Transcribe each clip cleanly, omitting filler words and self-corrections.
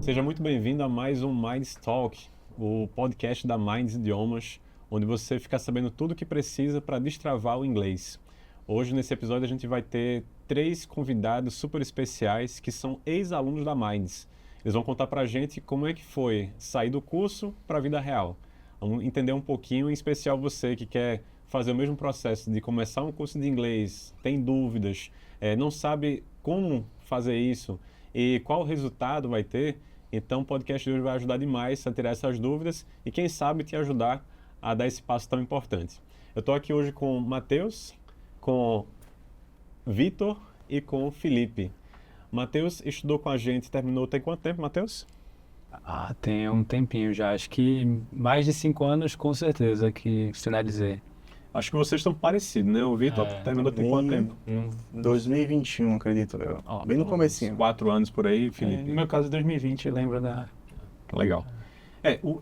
Seja muito bem-vindo a mais um Minds Talk, o podcast da Minds Idiomas, onde você fica sabendo tudo o que precisa para destravar o inglês. Hoje, nesse episódio, a gente vai ter 3 convidados super especiais que são ex-alunos da Minds. Eles vão contar para a gente como é que foi sair do curso para a vida real. Vamos entender um pouquinho, em especial você que quer fazer o mesmo processo de começar um curso de inglês, tem dúvidas, não sabe como fazer isso e qual resultado vai ter. Então o podcast de hoje vai ajudar demais a tirar essas dúvidas e quem sabe te ajudar a dar esse passo tão importante. Eu estou aqui hoje com o Matheus, com Vitor e com o Felipe. Matheus estudou com a gente, terminou tem quanto tempo, Matheus? Tem um tempinho já, acho que mais de 5 anos com certeza que finalizei. Acho que vocês estão parecidos, né? O Vitor terminou tem quanto tempo? 2021, acredito eu. Bem no comecinho. 4 anos por aí, Felipe. No meu caso, 2020, lembro da... Legal.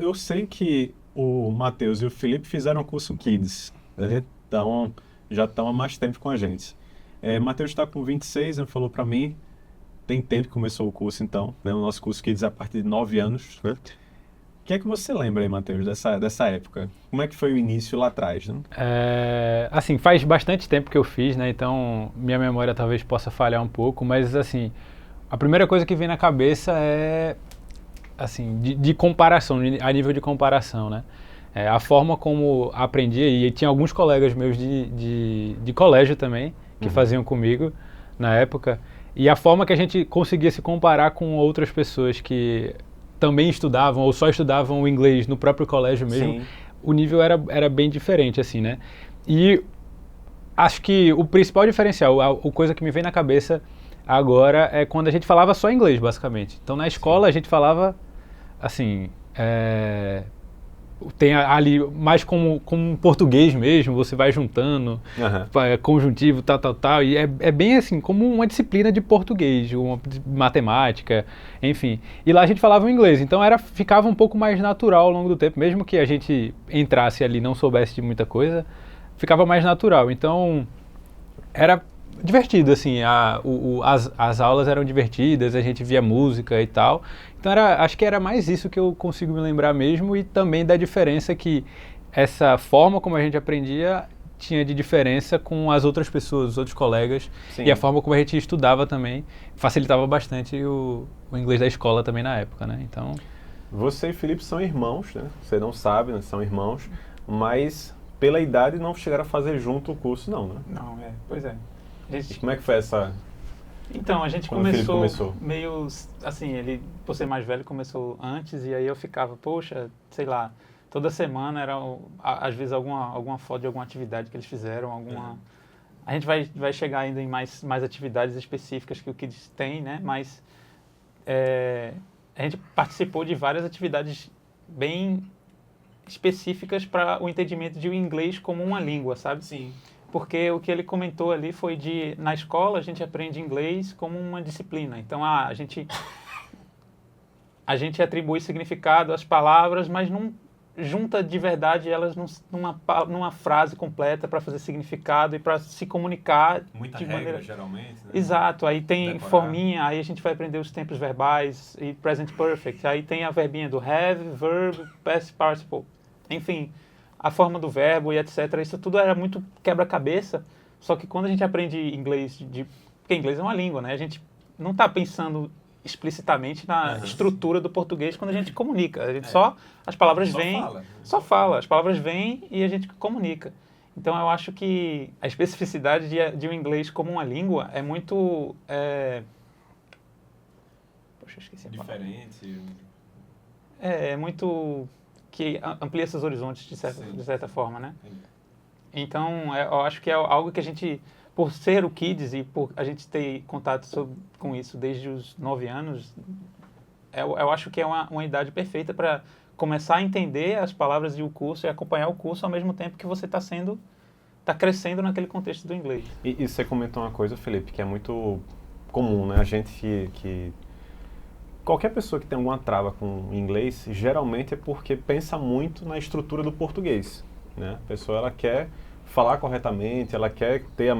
Eu sei que o Matheus e o Felipe fizeram o curso Kids, né? Então, já estão há mais tempo com a gente. Matheus está com 26, ele falou para mim, tem tempo que começou o curso então, né? O nosso curso Kids é a partir de 9 anos, né? O que é que você lembra aí, Matheus, dessa época? Como é que foi o início lá atrás, né? Assim, faz bastante tempo que eu fiz, né? Então, minha memória talvez possa falhar um pouco, mas assim, a primeira coisa que vem na cabeça é, assim, de comparação, a nível de comparação, né? A forma como aprendi, e tinha alguns colegas meus de colégio também, que faziam comigo na época, e a forma que a gente conseguia se comparar com outras pessoas que também estudavam ou só estudavam o inglês no próprio colégio mesmo, sim, o nível era bem diferente, assim, né? E acho que o principal diferencial, a coisa que me vem na cabeça agora é quando a gente falava só inglês, basicamente. Então, na escola, sim, a gente falava, assim, tem ali mais como português mesmo, você vai juntando, conjuntivo, tal, e é bem assim, como uma disciplina de português, uma matemática, enfim. E lá a gente falava o inglês, então ficava um pouco mais natural ao longo do tempo, mesmo que a gente entrasse ali e não soubesse de muita coisa, ficava mais natural. Então, era divertido, assim, as aulas eram divertidas, a gente via música e tal. Então acho que era mais isso que eu consigo me lembrar mesmo, e também da diferença que essa forma como a gente aprendia tinha de diferença com as outras pessoas, os outros colegas, sim, e a forma como a gente estudava também facilitava bastante o inglês da escola também na época, né? Então... Você e Felipe são irmãos, né? Você não sabe, né? São irmãos, mas pela idade não chegaram a fazer junto o curso, não, né? Não, pois é. E como é que foi essa... Então, a gente começou meio, assim, ele, por ser mais velho, começou antes, e aí eu ficava, poxa, sei lá, toda semana era, às vezes, alguma foto de alguma atividade que eles fizeram, A gente vai chegar ainda em mais atividades específicas que o Kids tem, né, mas a gente participou de várias atividades bem específicas para o entendimento de o inglês como uma língua, sabe? Sim. Porque o que ele comentou ali foi na escola a gente aprende inglês como uma disciplina. Então, a gente atribui significado às palavras, mas não junta de verdade elas numa frase completa para fazer significado e para se comunicar. Muita regra, geralmente, né? Exato. Aí tem decorar. Forminha, aí a gente vai aprender os tempos verbais e present perfect. Aí tem a verbinha do have, verb, past participle. Enfim, a forma do verbo e etc. Isso tudo era muito quebra-cabeça, só que quando a gente aprende inglês, porque inglês é uma língua, né? A gente não está pensando explicitamente na estrutura do português quando a gente comunica. A gente as palavras vêm, só fala, as palavras vêm e a gente comunica. Então eu acho que a especificidade de um inglês como uma língua é muito... Poxa, esqueci a palavra. Diferente. É muito... que amplia esses horizontes de certa forma, né? Então, eu acho que é algo que a gente, por ser o Kids e por a gente ter contato com isso desde os 9 anos, eu acho que é uma idade perfeita para começar a entender as palavras e o curso e acompanhar o curso ao mesmo tempo que você está crescendo naquele contexto do inglês. E você comentou uma coisa, Felipe, que é muito comum, né? A gente que qualquer pessoa que tem alguma trava com inglês, geralmente é porque pensa muito na estrutura do português, né? A pessoa, ela quer falar corretamente, ela quer ter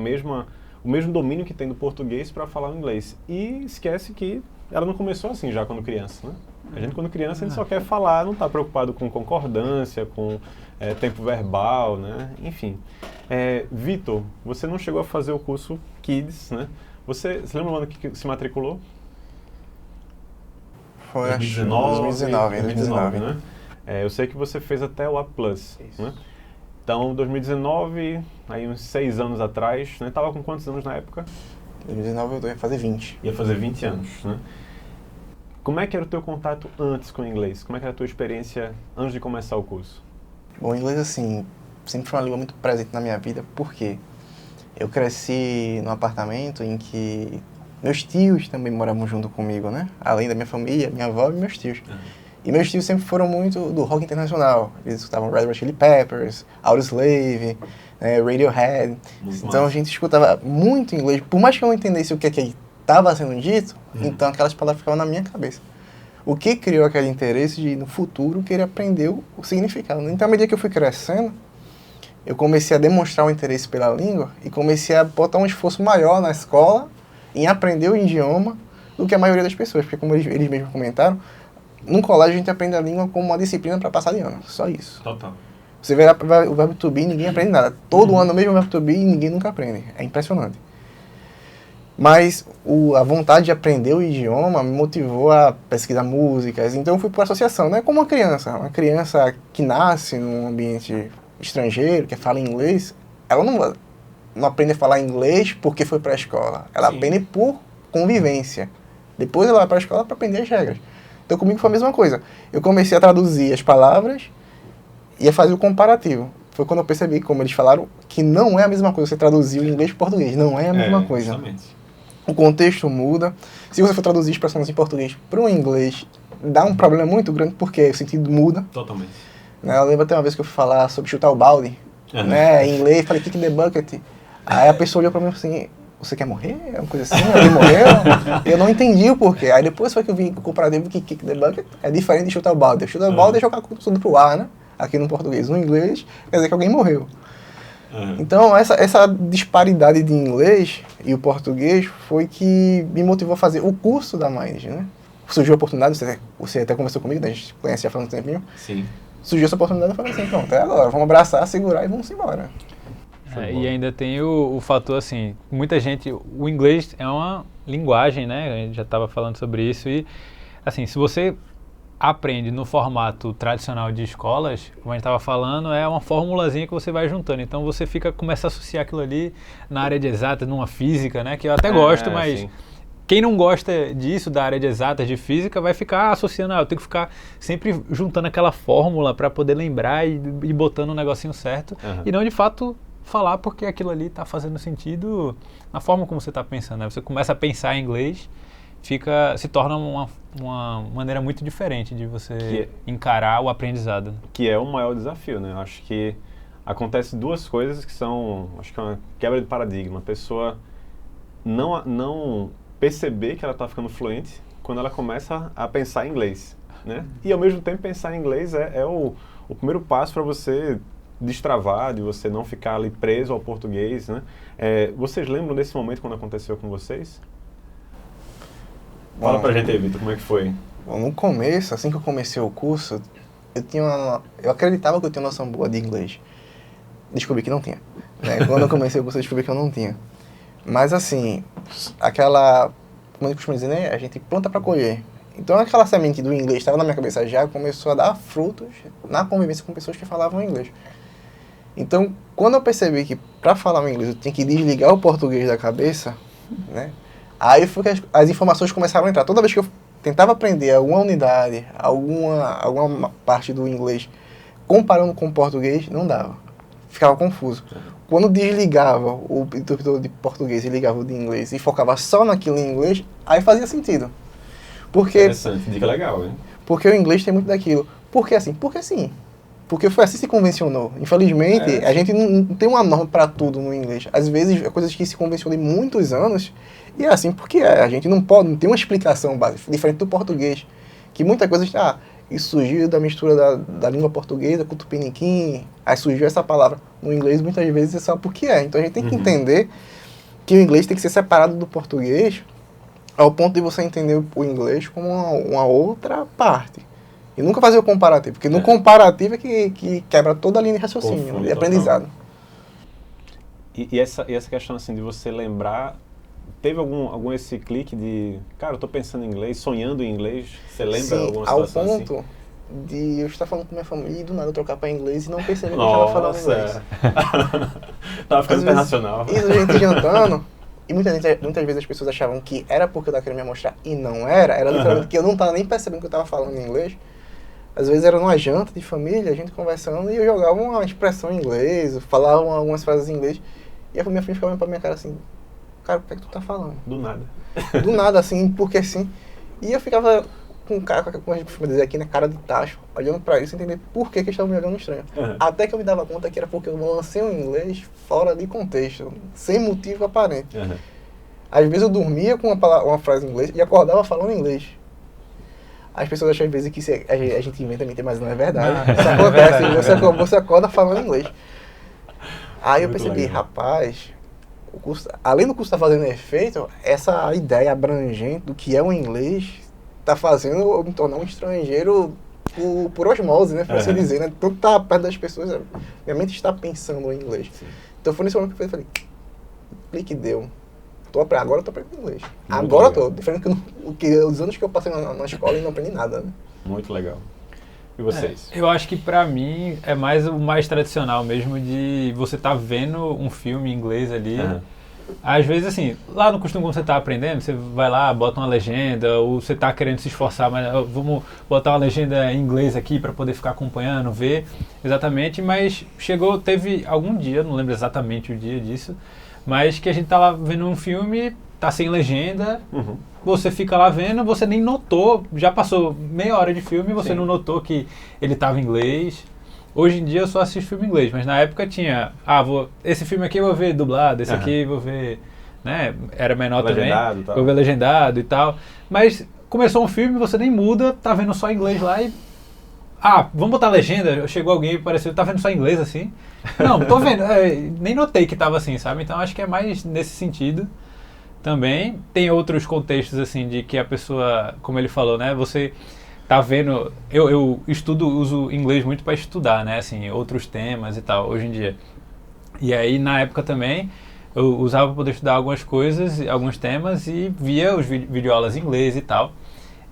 o mesmo domínio que tem do português para falar o inglês. E esquece que ela não começou assim já quando criança, né? A gente, quando criança, a gente só quer falar, não está preocupado com concordância, com tempo verbal, né? Enfim. Vitor, você não chegou a fazer o curso Kids, né? Você lembra o ano que se matriculou? Foi 2019, né? Eu sei que você fez até o A+, né? Então, 2019, aí uns 6 anos atrás, né? Tava com quantos anos na época? 2019 eu ia fazer 20. Ia fazer 20 anos, né? Como é que era o teu contato antes com o inglês? Como é que era a tua experiência antes de começar o curso? Bom, o inglês, assim, sempre foi uma língua muito presente na minha vida, porque eu cresci num apartamento em que meus tios também moravam junto comigo, né? Além da minha família, minha avó e meus tios. E meus tios sempre foram muito do rock internacional. Eles escutavam Red Hot Chili Peppers, Audioslave, Radiohead. Então a gente escutava muito inglês. Por mais que eu não entendesse o que estava sendo dito, então aquelas palavras ficavam na minha cabeça. O que criou aquele interesse de, no futuro, querer aprender o significado. Então, à medida que eu fui crescendo, eu comecei a demonstrar um interesse pela língua e comecei a botar um esforço maior na escola em aprender o idioma do que a maioria das pessoas. Porque, como eles mesmos comentaram, no colégio a gente aprende a língua como uma disciplina para passar de ano. Só isso. Total. Você vê o verbo to be, ninguém aprende nada. Todo ano o mesmo verbo to be e ninguém nunca aprende. É impressionante. Mas a vontade de aprender o idioma me motivou a pesquisar músicas. Então eu fui por associação, né? Como uma criança que nasce num ambiente estrangeiro, que fala inglês, ela não aprende a falar inglês porque foi para a escola. Ela aprende por convivência. Depois ela vai para a escola para aprender as regras. Então comigo foi a mesma coisa. Eu comecei a traduzir as palavras e a fazer o comparativo. Foi quando eu percebi, como eles falaram, que não é a mesma coisa você traduzir o inglês para o português. Não é a mesma coisa. Exatamente. O contexto muda. Se você for traduzir expressões em português para o inglês, dá um problema muito grande porque o sentido muda. Totalmente. Eu lembro até uma vez que eu fui falar sobre chutar o balde, né, em inglês, falei kick the bucket. Aí a pessoa olhou para mim assim, você quer morrer? É uma coisa assim, alguém morreu? Eu não entendi o porquê. Aí depois foi que eu vi o comparativo que kick the bucket é diferente de chutar o balde. Chutar o balde é jogar tudo pro ar, né? Aqui no português. No inglês, quer dizer que alguém morreu. Então, essa disparidade de inglês e o português foi que me motivou a fazer o curso da Mind, né? Surgiu a oportunidade, você até conversou comigo, a gente conhece já faz um tempinho. Sim. Surgiu essa oportunidade, eu falei assim, pronto, é agora, vamos abraçar, segurar e vamos embora. E ainda tem o fator, assim, muita gente, o inglês é uma linguagem, né? A gente já estava falando sobre isso e, assim, se você aprende no formato tradicional de escolas, como a gente estava falando, é uma formulazinha que você vai juntando. Então você começa a associar aquilo ali na área de exatas, numa física, né? Que eu até gosto, mas sim. Quem não gosta disso, da área de exatas, de física, vai ficar associando, eu tenho que ficar sempre juntando aquela fórmula para poder lembrar e botando o negocinho certo. E não, de fato, falar porque aquilo ali está fazendo sentido na forma como você está pensando, né? Você começa a pensar em inglês, se torna uma maneira muito diferente de você encarar o aprendizado. Que é o maior desafio, né? Eu acho que acontece duas coisas que são, acho que é uma quebra de paradigma. A pessoa não perceber que ela está ficando fluente quando ela começa a pensar em inglês, né? E ao mesmo tempo pensar em inglês é o primeiro passo para você destravar, de você não ficar ali preso ao português, né? Vocês lembram desse momento quando aconteceu com vocês? Fala pra gente aí, Vitor, como é que foi? Bom, no começo, assim que eu comecei o curso, eu acreditava que eu tinha noção boa de inglês. Descobri que não tinha. Né? Quando eu comecei o curso, eu descobri que eu não tinha. Mas assim, como eu costumo dizer, né? A gente pronta para colher. Então aquela semente do inglês estava na minha cabeça já, começou a dar frutos na convivência com pessoas que falavam inglês. Então, quando eu percebi que para falar o inglês eu tinha que desligar o português da cabeça, né? Aí foi que as informações começaram a entrar. Toda vez que eu tentava aprender alguma unidade, alguma parte do inglês, comparando com o português, não dava. Ficava confuso. Quando desligava o interruptor de português e ligava o de inglês e focava só naquilo em inglês, aí fazia sentido. Porque, interessante, dica legal, hein? Porque o inglês tem muito daquilo. Por que assim? Porque sim. Porque foi assim que se convencionou. Infelizmente, a gente não tem uma norma para tudo no inglês. Às vezes, é coisas que se convencionam em muitos anos, e é assim porque a gente não tem uma explicação básica, diferente do português. Que muita coisa está... isso surgiu da mistura da língua portuguesa com o tupiniquim, aí surgiu essa palavra. No inglês, muitas vezes, é só porque é. Então, a gente tem que entender que o inglês tem que ser separado do português ao ponto de você entender o inglês como uma outra parte. E nunca fazer o comparativo, porque no comparativo é que quebra toda a linha de raciocínio, de aprendizado. E essa questão assim de você lembrar, teve algum esse clique de, cara, eu tô pensando em inglês, sonhando em inglês, você lembra alguma situação ao ponto de eu estar falando com minha família e do nada eu trocar para inglês e não perceber que eu estava falando inglês. Tava ficando internacional. Isso, a gente jantando, e muitas vezes as pessoas achavam que era porque eu estava querendo me mostrar, e não era literalmente que eu não estava nem percebendo que eu estava falando em inglês. Às vezes era numa janta de família, a gente conversando, e eu jogava uma expressão em inglês, falava algumas frases em inglês, e a minha filha ficava olhando pra minha cara assim, cara, o que é que tu tá falando? Do nada. Do nada, assim, porque assim. E eu ficava com cara, como a gente costuma dizer aqui, né, cara de tacho, olhando pra isso, entender por que eles estavam me olhando estranho. Até que eu me dava conta que era porque eu lancei um inglês fora de contexto, sem motivo aparente. Às vezes eu dormia com uma frase em inglês e acordava falando inglês. As pessoas acham às vezes que a gente inventa mentira, mas não é verdade. Isso acontece, você acorda falando inglês. Aí eu percebi, rapaz, o curso, além do curso estar fazendo efeito, essa ideia abrangente do que é o inglês está fazendo eu me tornar um estrangeiro por osmose, né? Por assim dizer, né? Tanto estar perto das pessoas, minha mente está pensando em inglês. Sim. Então foi nesse momento que eu falei, clique deu. Agora eu tô aprendendo inglês. Muito agora legal. Eu tô. Diferente que os anos que eu passei na escola e não aprendi nada, né? Muito legal. E vocês? Eu acho que pra mim é mais o mais tradicional mesmo de você tá vendo um filme em inglês ali. Às vezes, assim, lá no costume quando você tá aprendendo, você vai lá, bota uma legenda, ou você tá querendo se esforçar, mas vamos botar uma legenda em inglês aqui pra poder ficar acompanhando, ver exatamente, mas teve algum dia, não lembro exatamente o dia disso, mas que a gente tá lá vendo um filme, tá sem legenda, você fica lá vendo, você nem notou, já passou meia hora de filme, você não notou que ele tava em inglês. Hoje em dia eu só assisto filme em inglês, mas na época tinha, esse filme aqui eu vou ver dublado, esse aqui eu vou ver, né, era menor legendado, também, vou ver legendado e tal. Mas começou um filme, você nem muda, tá vendo só inglês lá e... vamos botar legenda? Chegou alguém e pareceu, tá vendo só inglês assim? Não, tô vendo, nem notei que tava assim, sabe? Então acho que é mais nesse sentido também. Tem outros contextos assim de que a pessoa, como ele falou, né? Você tá vendo, eu uso inglês muito para estudar, né? Assim, outros temas e tal, hoje em dia. E aí na época também eu usava para poder estudar algumas coisas, alguns temas e via os videoaulas em inglês e tal.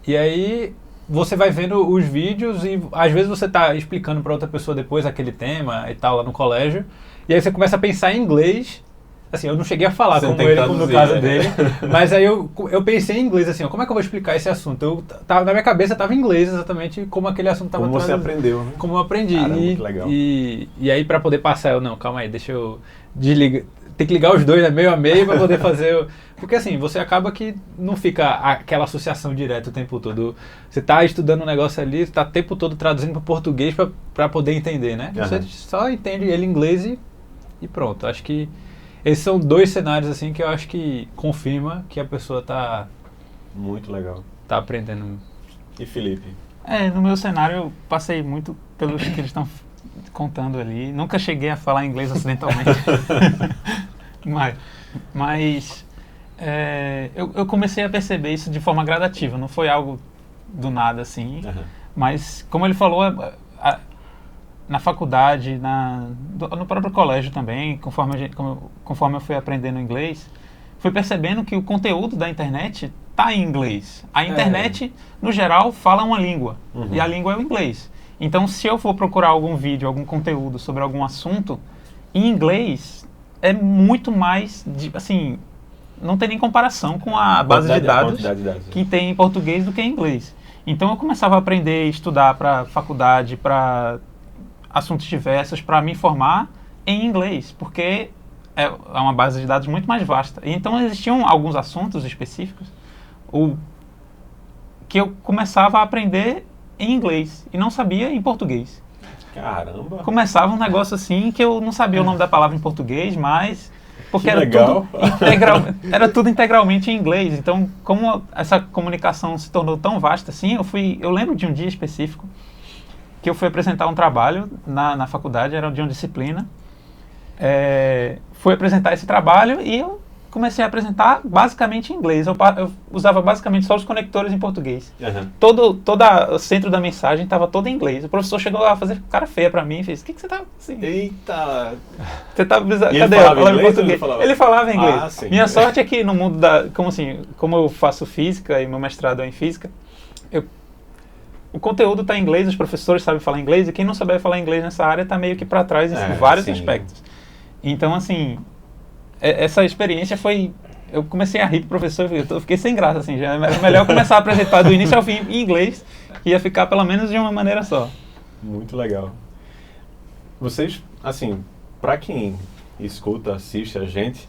E aí você vai vendo os vídeos e às vezes você tá explicando para outra pessoa depois aquele tema e tal lá no colégio, e aí você começa a pensar em inglês. Assim, eu não cheguei a falar como ele, como no caso dele, mas aí eu pensei em inglês, assim, como é que eu vou explicar esse assunto? Na minha cabeça estava em inglês exatamente como aquele assunto estava traduzido. Como você aprendeu, né? Como eu aprendi. Caramba, muito legal. E aí para poder passar, não, calma aí, deixa eu desligar. Tem que ligar os dois, né, meio a meio, para poder fazer... Porque assim, você acaba que não fica aquela associação direta o tempo todo. Você está estudando um negócio ali, está o tempo todo traduzindo para português para poder entender, né? Você só entende ele em inglês e pronto. Acho que esses são dois cenários assim que eu acho que confirma que a pessoa está... Muito legal. Está aprendendo. E Felipe? No meu cenário eu passei muito pelos que eles estão contando ali. Nunca cheguei a falar inglês acidentalmente. mas eu comecei a perceber isso de forma gradativa. Não foi algo do nada assim. Mas, como ele falou, na faculdade, no próprio colégio também, conforme eu fui aprendendo inglês, fui percebendo que o conteúdo da internet está em inglês. A internet, no geral, fala uma língua. E a língua é o inglês. Então, se eu for procurar algum vídeo, algum conteúdo sobre algum assunto, em inglês, é muito mais, assim, não tem nem comparação com a base de dados que tem em português do que em inglês. Então, eu começava a aprender, estudar para faculdade, para assuntos diversos, para me informar em inglês, porque é uma base de dados muito mais vasta. E então, existiam alguns assuntos específicos que eu começava a aprender em inglês e não sabia em português. Caramba! Começava um negócio assim que eu não sabia o nome da palavra em português, mas porque era tudo integralmente em inglês. Então, como essa comunicação se tornou tão vasta assim, eu lembro de um dia específico que eu fui apresentar um trabalho na faculdade, era de uma disciplina. Fui apresentar esse trabalho e eu comecei a apresentar basicamente em inglês. Eu usava basicamente só os conectores em português. Uhum. Todo o centro da mensagem estava todo em inglês. O professor chegou lá a fazer cara feia pra mim e fez: o que você tá assim? Eita! Você tá E cadê? ele falava Eu inglês em português. ou Ele falava inglês. Ah, sim. Minha sorte é que no mundo como eu faço física e meu mestrado é em física, o conteúdo está em inglês, os professores sabem falar inglês, e quem não souber falar inglês nessa área está meio que para trás em vários aspectos. Então, assim, essa experiência foi... Eu comecei a rir pro professor, eu fiquei sem graça, assim, já era melhor começar a apresentar do início ao fim em inglês, que ia ficar pelo menos de uma maneira só. Muito legal. Vocês, assim, para quem escuta, assiste a gente,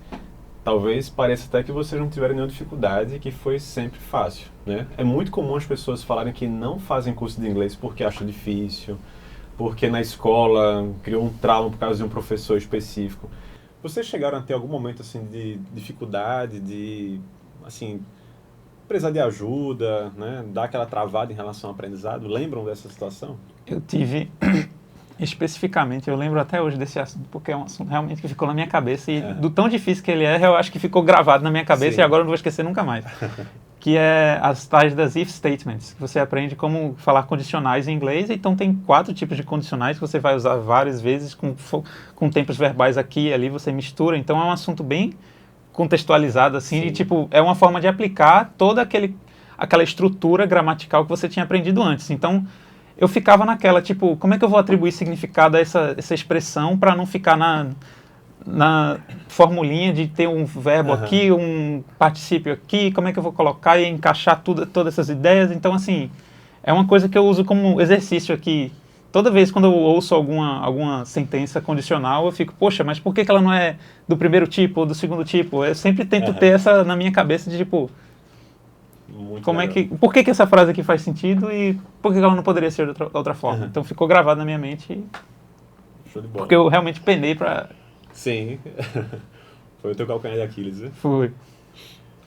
talvez pareça até que vocês não tiveram nenhuma dificuldade e que foi sempre fácil, né? É muito comum as pessoas falarem que não fazem curso de inglês porque acham difícil, porque na escola criou um trauma por causa de um professor específico. Vocês chegaram a ter algum momento assim de dificuldade, de assim, precisar de ajuda, né? Dar aquela travada em relação ao aprendizado? Lembram dessa situação? Eu tive, especificamente, eu lembro até hoje desse assunto, porque é um assunto realmente que ficou na minha cabeça, e do tão difícil que ele é, eu acho que ficou gravado na minha cabeça. Sim. E agora eu não vou esquecer nunca mais. Que é as tais das if statements, que você aprende como falar condicionais em inglês. Então tem 4 tipos de condicionais que você vai usar várias vezes, com tempos verbais aqui e ali, você mistura. Então é um assunto bem contextualizado, assim, e, tipo, é uma forma de aplicar toda aquela estrutura gramatical que você tinha aprendido antes. Então eu ficava naquela, tipo, como é que eu vou atribuir significado a essa expressão para não ficar na formulinha de ter um verbo aqui, um particípio aqui, como é que eu vou colocar e encaixar todas essas ideias. Então, assim, é uma coisa que eu uso como exercício aqui. Toda vez quando eu ouço alguma sentença condicional, eu fico, poxa, mas por que ela não é do primeiro tipo ou do segundo tipo? Eu sempre tento ter essa na minha cabeça de, tipo, por que essa frase aqui faz sentido e por que ela não poderia ser de outra forma? Então ficou gravado na minha mente, Show de bola. Porque eu realmente penei pra... Sim, foi o teu calcanhar de Aquiles, né? Foi.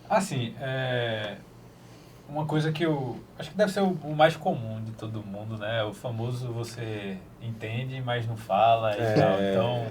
Assim, uma coisa que eu acho que deve ser o mais comum de todo mundo, né? O famoso você entende, mas não fala e tal. Então,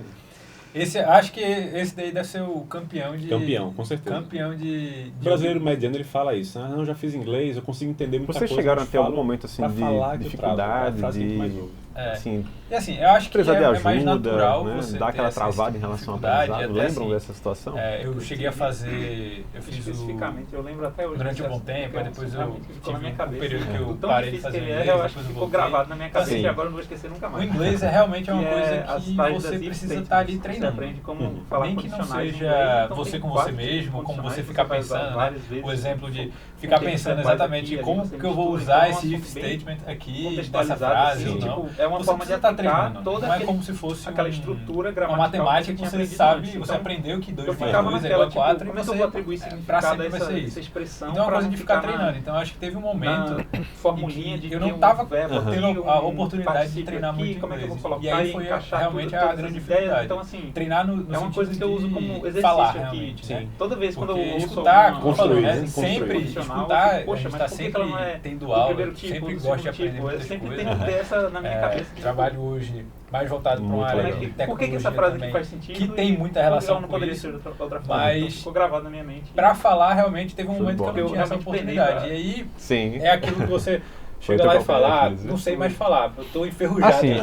acho que esse daí deve ser o campeão de... Campeão, com certeza. Campeão de O brasileiro mediano, ele fala isso, né? Eu já fiz inglês, eu consigo entender muita coisa. Vocês chegaram a ter algum momento assim de dificuldade, assim, e assim, eu acho que é mais natural, né? Você dar aquela travada em relação ao aprendizado. Lembram assim, dessa situação? Eu cheguei a fazer, eu fiz especificamente, eu lembro até hoje. Durante um bom tempo, aí depois eu tive um período que eu tão parei de fazer inglês, eu acho que ficou gravado na minha cabeça e agora eu não vou esquecer nunca mais. O inglês é realmente uma coisa que você precisa estar ali treinando. Você aprende como falar nem que não condicionais seja você com você mesmo, como você ficar pensando, né? O exemplo de ficar pensando exatamente como que eu vou usar esse if statement aqui, dessa frase ou não. É uma forma de estar treinando. Toda não é como se fosse aquela estrutura gramatical, uma matemática que você sabe, você aprendeu que 2 mais 2 é igual a 4 e você vou atribuir significado a essa expressão. Então é uma coisa de ficar treinando. Então acho que teve um momento formulinha de eu não estava tendo a oportunidade de treinar muito inglês. E aí foi realmente a grande dificuldade. Então, assim, treinar no é uma coisa que eu uso como exercício falar aqui, realmente, né? Toda vez quando eu ouço escutar, construir, sempre escutar, a gente está sempre tendo aula, sempre gosta de aprender muitas coisas. Eu sempre tento ter essa na minha cabeça. Trabalho hoje mais voltado para uma área de tecnologia. Por que essa frase aqui faz sentido? Que tem muita relação não com poderia isso. ser de outra forma. Mas ficou gravado na minha mente. Para falar, realmente teve um momento que eu não tinha essa oportunidade. E aí é aquilo que você chega lá e fala, não sei mais falar, eu tô enferrujado. Assim,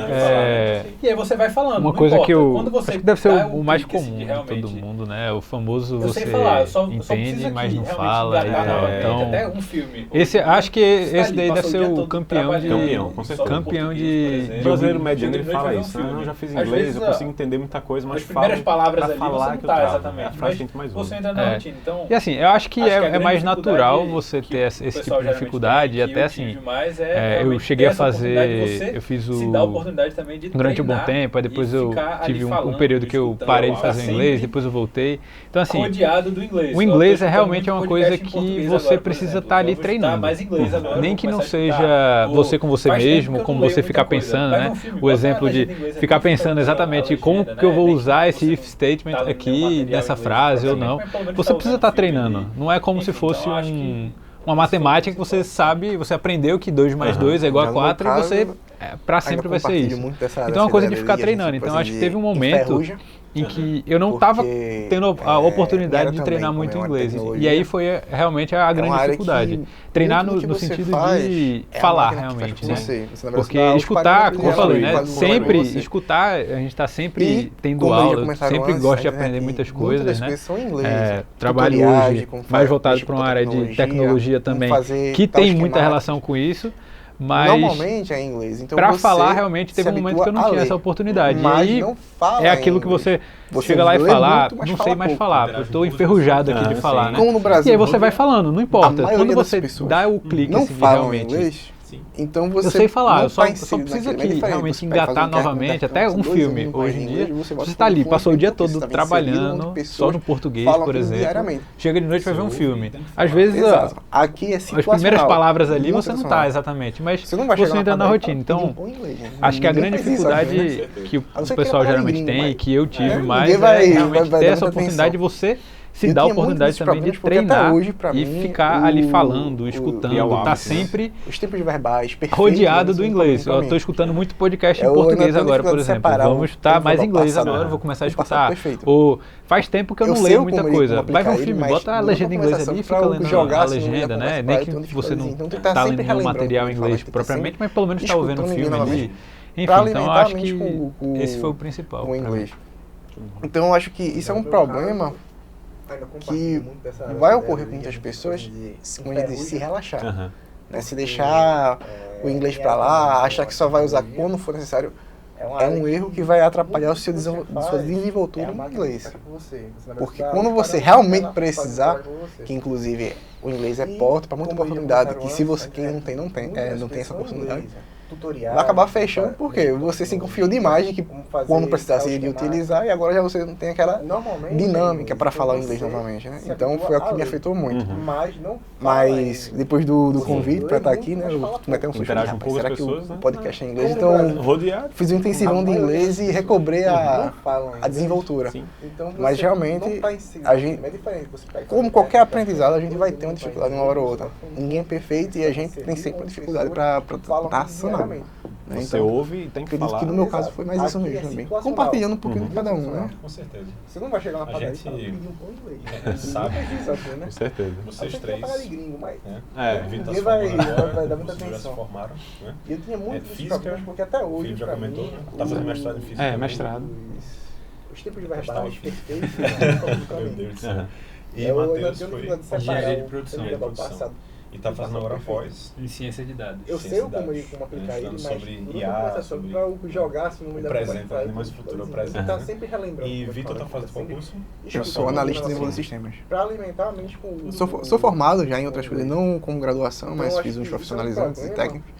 e aí você vai falando. Uma coisa que eu acho que deve ser o mais comum de todo mundo, né? O famoso você entende, mas não fala. Então, até um filme. Acho que esse daí deve ser o campeão de... com certeza. Campeão de... O brasileiro mediano, ele fala isso, né? Eu já fiz inglês, eu consigo entender muita coisa, mas as primeiras palavras ali falar você não tá exatamente, mas você entra na rotina. Então, e assim, eu acho que é mais natural você ter esse tipo de dificuldade, e até assim... Eu cheguei a fazer, eu fiz durante um bom tempo, aí depois eu tive um período que eu parei de fazer inglês, depois eu voltei. Então assim, o inglês realmente é uma coisa que você precisa estar ali treinando. Nem que não seja você com você mesmo, como você ficar pensando, né? O exemplo de ficar pensando exatamente como que eu vou usar esse if statement aqui, nessa frase ou não. Você precisa estar treinando. Não é como se fosse uma matemática que você sabe, você aprendeu que 2 mais 2 é igual a 4 e você, pra sempre vai ser isso. Então é uma coisa de ficar treinando. Então acho que teve um momento em que eu não estava tendo a oportunidade de treinar muito inglês. E aí foi realmente a grande dificuldade. Treinar no sentido de falar realmente, né? Porque escutar, como eu falei, né? Sempre escutar, a gente está sempre tendo aula, sempre gosta de aprender muitas coisas, né? Trabalho hoje mais voltado para uma área de tecnologia também, que tem muita relação com isso. Mas normalmente é em inglês. Então para falar realmente teve um momento que eu não tinha essa oportunidade. E aí é aquilo que você chega lá e fala, não sei mais falar, eu estou enferrujado aqui de falar, né? Como no Brasil, e aí você vai falando, não importa. Quando você dá o clique não assim, falam realmente. Inglês, então você eu sei falar, eu só preciso aqui realmente engatar novamente, até um filme. Hoje em dia, você está ali, passou o dia todo trabalhando, só no português, por exemplo. Chega de noite e vai ver um filme. Às vezes, aqui é as primeiras palavras ali você não está exatamente, mas você entra na rotina. Então, acho que a grande dificuldade que o pessoal geralmente tem, e que eu tive mais, é realmente ter essa oportunidade de você se dá a oportunidade também de treinar e ficar ali falando, escutando, tá sempre os tipos de verbais rodeado do inglês. Eu estou escutando muito podcast em português agora, por exemplo. Vamos estar mais em inglês agora, vou começar a escutar. Faz tempo que eu não leio muita coisa. Vai ver um filme, bota a legenda em inglês ali e fica lendo a legenda, né? Nem que você não está lendo nenhum material em inglês propriamente, mas pelo menos está ouvindo um filme ali. Enfim, então eu acho que esse foi o principal. O inglês. Então eu acho que isso é um problema que vai ocorrer com muitas pessoas de se relaxar, né? Se deixar o inglês para lá, achar que só vai usar quando for necessário, é um erro que vai atrapalhar a sua desenvoltura em inglês. Porque quando você realmente precisar, que inclusive o inglês é porta para muita oportunidade, que se você quem não tem essa oportunidade, vai acabar fechando porque você se confiou demais de que quando precisasse iria utilizar e agora já você não tem aquela dinâmica para falar o inglês novamente, né? Então foi o que me afetou muito. Mas depois do convite para estar aqui, né? Eu tomei um susto. Será que o podcast é em inglês? Então fiz um intensivão de inglês e recobrei a desenvoltura. Mas realmente, a gente, como qualquer aprendizado, a gente vai ter uma dificuldade uma hora ou outra. Ninguém é perfeito e a gente tem sempre uma dificuldade para estar sanando. Você ouve e tem que falar. Que no meu caso foi mais isso mesmo também. Compartilhando um pouquinho de cada um, né? Com certeza. Você não vai chegar na padaria e pedir um pão inglês. Sabe? Com certeza. Vocês três. Ninguém vai dar muita atenção. Já se formaram, né? E eu tinha muitos problemas porque até hoje. O Felipe já comentou, né? Tá fazendo mestrado em física. Mestrado. Os tipos de verbais perfeitos. Meu Deus do céu. E o Matheus foi engenharia de produção. E está fazendo agora pós em ciência de dados. Eu sei como aplicar ele, mas sobre IA, sobre para jogar assim, no presente, mais futuro presente. Está sempre relembrando. E Vitor está fazendo concurso? Eu sou analista de desenvolvimento de sistemas. Para alimentar a mente com sou formado já em outras coisas, não como graduação, mas fiz uns profissionalizantes e técnicos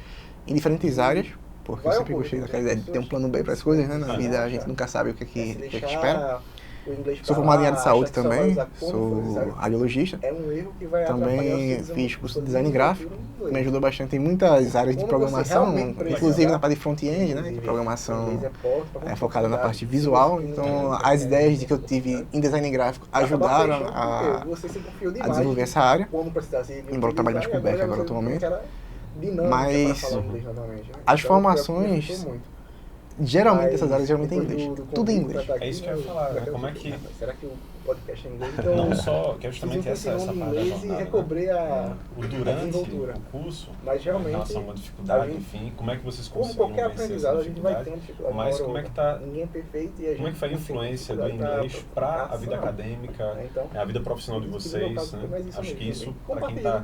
em diferentes áreas, porque eu sempre gostei daquela ideia de ter um plano B para as coisas, né? Na vida a gente nunca sabe o que espera. Sou formado em área de saúde também, sou radiologista. Também fiz curso de design gráfico, que me ajudou bastante em muitas áreas de programação, inclusive na parte de front-end, né? Programação focada na parte visual. Então, as ideias que eu tive em design gráfico ajudaram a desenvolver essa área, embora eu trabalhe mais com o back agora atualmente. Mas as formações... Geralmente essas áreas geralmente em inglês. Tudo em inglês. É isso que eu ia falar, né? Como é que... Será que o podcast é em inglês? Então, não só, que é justamente essa parte da jornada, e recobrei o durante o curso, mas realmente, em relação a uma dificuldade, enfim, como é que vocês conseguem como qualquer aprendizado, a gente vai ter dificuldade. Mas como é que tá... Ninguém é perfeito e a gente... Como é que foi a influência do inglês para a vida acadêmica, a vida profissional de vocês, né? Acho que isso, para quem está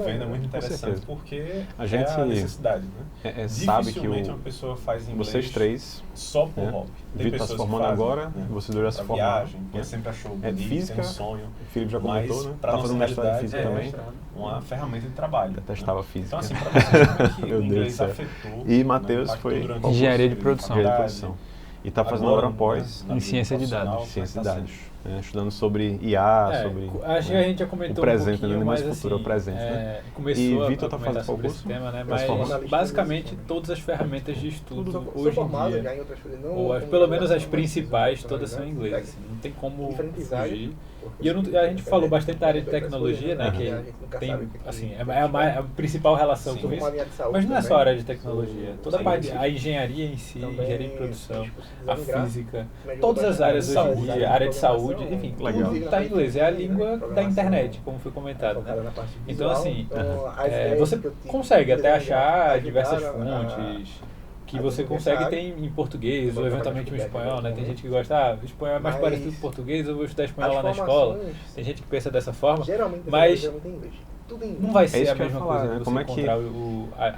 vendo, é muito interessante, porque a gente é a necessidade, né? Sabe que uma pessoa faz inglês vocês três só por hobby. Vitor está se formando agora, vocês dois já se formaram. Porque sempre achou bonito, física, tem um sonho. O Felipe já comentou, né? Está fazendo mestrado em física também. Uma ferramenta de trabalho. Detestava física. Então, assim, para vocês, como é que o inglês afetou... E Matheus foi engenharia de produção. E está fazendo agora pós em ciência de dados. Ciência de dados. Estudando sobre IA, sobre acho que a gente já comentou o presente, um pouquinho, mais mas futuro, assim, o presente, né? Começou e Vitor a comentar sobre esse tema, né? Mas basicamente todas as ferramentas de estudo hoje em dia, ou pelo menos as principais, todas são em inglês. Assim, não tem como fugir. E a gente falou bastante da área de tecnologia, né? Que tem, assim, é a principal relação com isso. Mas não é só a área de tecnologia. Toda a parte, a engenharia em si, engenharia de produção, a física, todas as áreas hoje em dia, a área de saúde, enfim, tudo está em inglês. É a língua da internet, como foi comentado, né? Então, assim, você consegue até achar diversas fontes que você consegue ter em português ou eventualmente em espanhol, né? Tem gente que gosta, espanhol é mais parecido com português, eu vou estudar espanhol lá na escola. Tem gente que pensa dessa forma, mas não vai ser a mesma coisa, né? Como encontrar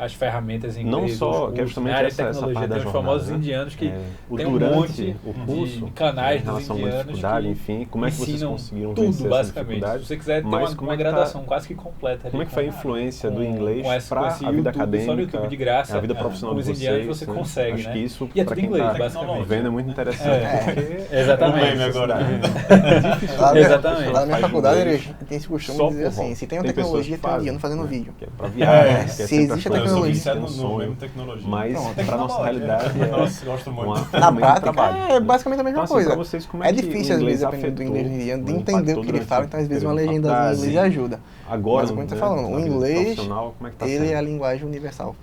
as ferramentas em inglês. Não só, que é justamente na área essa de tecnologia, tem os famosos indianos que tem um monte o curso, de canais em dos relação a uma indianos dificuldade, que enfim, como é que vocês conseguiram tudo, vencer essa basicamente. dificuldade? Se você quiser ter uma graduação quase que completa. Como é que foi a influência do inglês para a vida YouTube, acadêmica, só no YouTube de graça, a vida profissional com de os vocês? indianos você consegue, Acho né? que isso, E é para tudo quem inglês, está basicamente. vendo, é muito interessante. Exatamente. agora. Exatamente. Lá na minha faculdade, eles têm esse costume de dizer assim, se tem uma tecnologia, tem um indiano fazendo vídeo. Que é para viagem, se existe a tecnologia, no sonho, tecnologia. mas para nossa realidade Nossa, gosto muito. na prática é basicamente a mesma Então, coisa. pra vocês, como é que difícil, o às inglês vezes, dependendo do inglês indiano, de afetou, entender o que ele impactou fala, então às vezes uma durante legenda em inglês ajuda. Agora, Mas como a gente tá falando, o inglês, ele é a linguagem universal.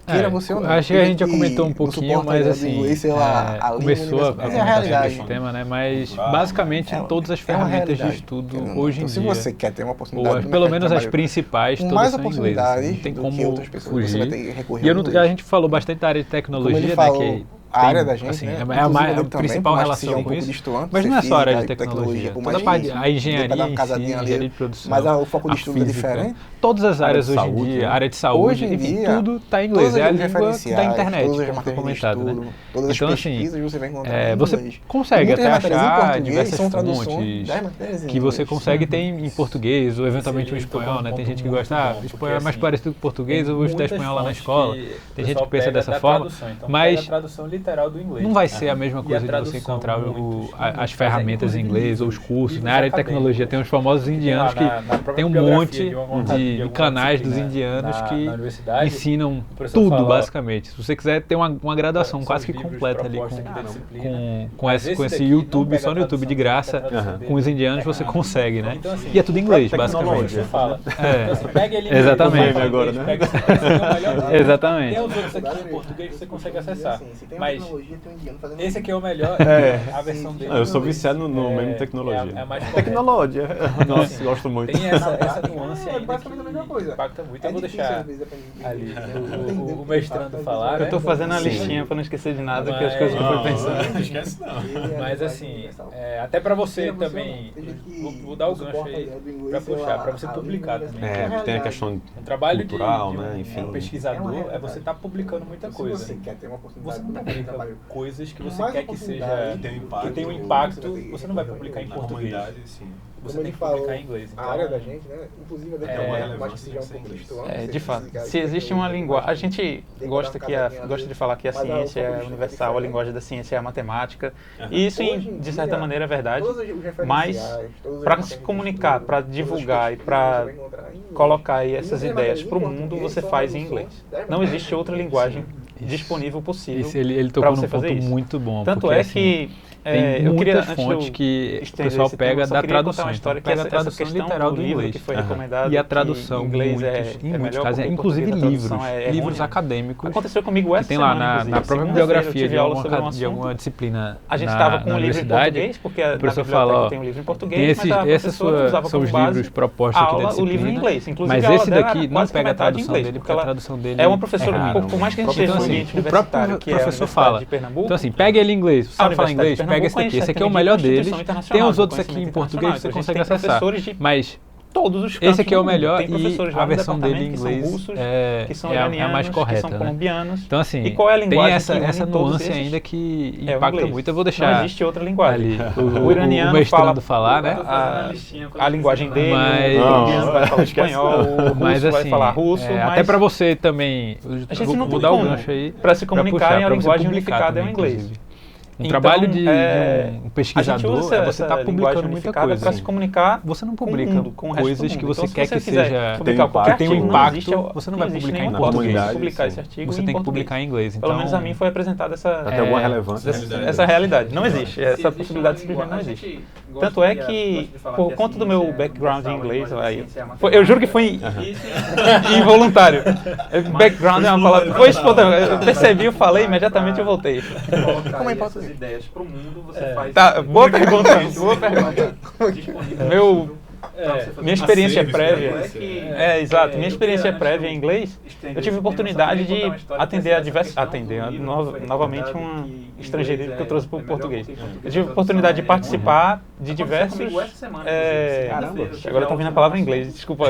Queira você ou não. Acho que a gente já comentou um pouquinho, mas assim, inglês, sei lá, a começou a comentar sobre esse tema, né? Mas basicamente todas as ferramentas de estudo hoje em dia, se você quer ter uma oportunidade, ou pelo menos as principais, todas são em inglês. Não tem como fugir. E a gente falou bastante da área de tecnologia, né? Que a área da gente, assim, né? é a principal relação com isso, mas não é só a área de tecnologia. Toda a parte, a engenharia em si, engenharia de produção, mas o foco de estudo é diferente. Todas as áreas hoje em dia, a área de saúde, enfim, tudo está em inglês. É a língua da internet, como foi comentado, né? Então, assim, você consegue até achar diversas fontes que você consegue ter em português ou eventualmente em espanhol, né? Tem gente que gosta, espanhol é mais parecido com português, eu vou estudar espanhol lá na escola. Tem gente que pensa dessa forma, mas do inglês. Não vai ser a mesma coisa de você encontrar as ferramentas em inglês ou os cursos. Na área de tecnologia tem os famosos indianos que tem um monte de canais dos indianos que ensinam tudo, basicamente. Se você quiser ter uma graduação quase que completa ali com esse YouTube, só no YouTube de graça, com os indianos você consegue, né? E é tudo em inglês, basicamente. Exatamente. Exatamente. Tem outros aqui em português você consegue acessar. Mas esse aqui é o melhor, a versão dele. Eu sou viciado no meme tecnologia. É mais tecnologia. Nossa, gosto muito. Tem essa nuance aí. Basicamente a mesma coisa. Impacta muito. Eu vou deixar ali o mestrando falar. Eu tô fazendo a listinha pra não esquecer de nada, que as coisas que eu fui pensando. Não esquece não. Mas assim, até pra você também, vou dar o gancho aí pra puxar, pra você publicar também. Tem a questão um trabalho cultural, de né? Enfim. pesquisador é você estar publicando muita coisa. Se você quer ter uma oportunidade, Você não publica coisas que você mais quer que seja que tenha um impacto, você não vai publicar em português. Você tem que publicar em inglês. Então, a área da gente, né? Inclusive, mais que seja um pouco distante. De fato, se existe uma linguagem, a gente gosta de falar que a ciência é universal, a linguagem da ciência é a matemática, e isso de certa maneira é verdade, mas para se comunicar, para divulgar e para colocar aí essas ideias para o mundo, você faz em inglês. Não existe outra linguagem disponível possível para você fazer isso. Muito bom. Tanto é que tem eu queria, muitas fontes que o pessoal pega da tradução. Então, pega a tradução literal do inglês. Que foi recomendado, e a tradução, em muitos casos, inclusive livros acadêmicos. Aconteceu comigo essa que tem lá na própria bibliografia de alguma disciplina a gente estava com um livro em português, porque a biblioteca tem um livro em português, mas esses são os livros propostos aqui da disciplina. O livro em inglês. Mas esse daqui não pega a tradução dele, porque a tradução dele é uma professora, por mais que a gente esteja no ambiente universitário, que é a Universidade de Pernambuco. Então assim, pega ele em inglês, você sabe falar inglês, pega esse aqui. Esse aqui é o melhor deles. Tem os outros aqui em português que você consegue acessar. Mas todos os esse aqui é o melhor e a versão dele em inglês é a mais correta, que são colombianos. Então assim, e qual é a linguagem tem essa nuance ainda que impacta muito. Eu vou deixar não existe outra linguagem. O iraniano mestrando falar, né? A linguagem dele, o indiano vai falar espanhol, o russo vai falar russo. Até para você também, a gente não vou dar o gancho aí para se comunicar em a linguagem unificada é o inglês. Um Então, trabalho de um a gente pesquisador usa é você estar publicando muita coisa. para se comunicar Você não com o publica mundo, com o resto coisas do que mundo. você Então, quer se que você quiser seja publicar qualquer que tenha um artigo, impacto, não existe, você não vai existe publicar em nenhuma português. comunidade publicar esse artigo Você em tem que português. publicar em inglês. Então, Pelo menos a mim foi apresentada Pra ter alguma relevância. essa realidade. Não existe. Essa possibilidade simplesmente não existe. Tanto é que, por conta do meu background em inglês, eu juro que foi involuntário. Background é uma palavra. Foi espontâneo. Eu percebi, eu falei, imediatamente eu voltei. Como é importante? Essas ideias pro mundo, você faz... Tá, boa pergunta. Minha experiência prévia. Exato. Minha experiência prévia em inglês, eu tive a oportunidade de atender a diversos. Novamente um estrangeirismo que eu trouxe para o português. Eu tive a oportunidade de participar de diversos. Caramba. Agora eu tô ouvindo a palavra em inglês, desculpa.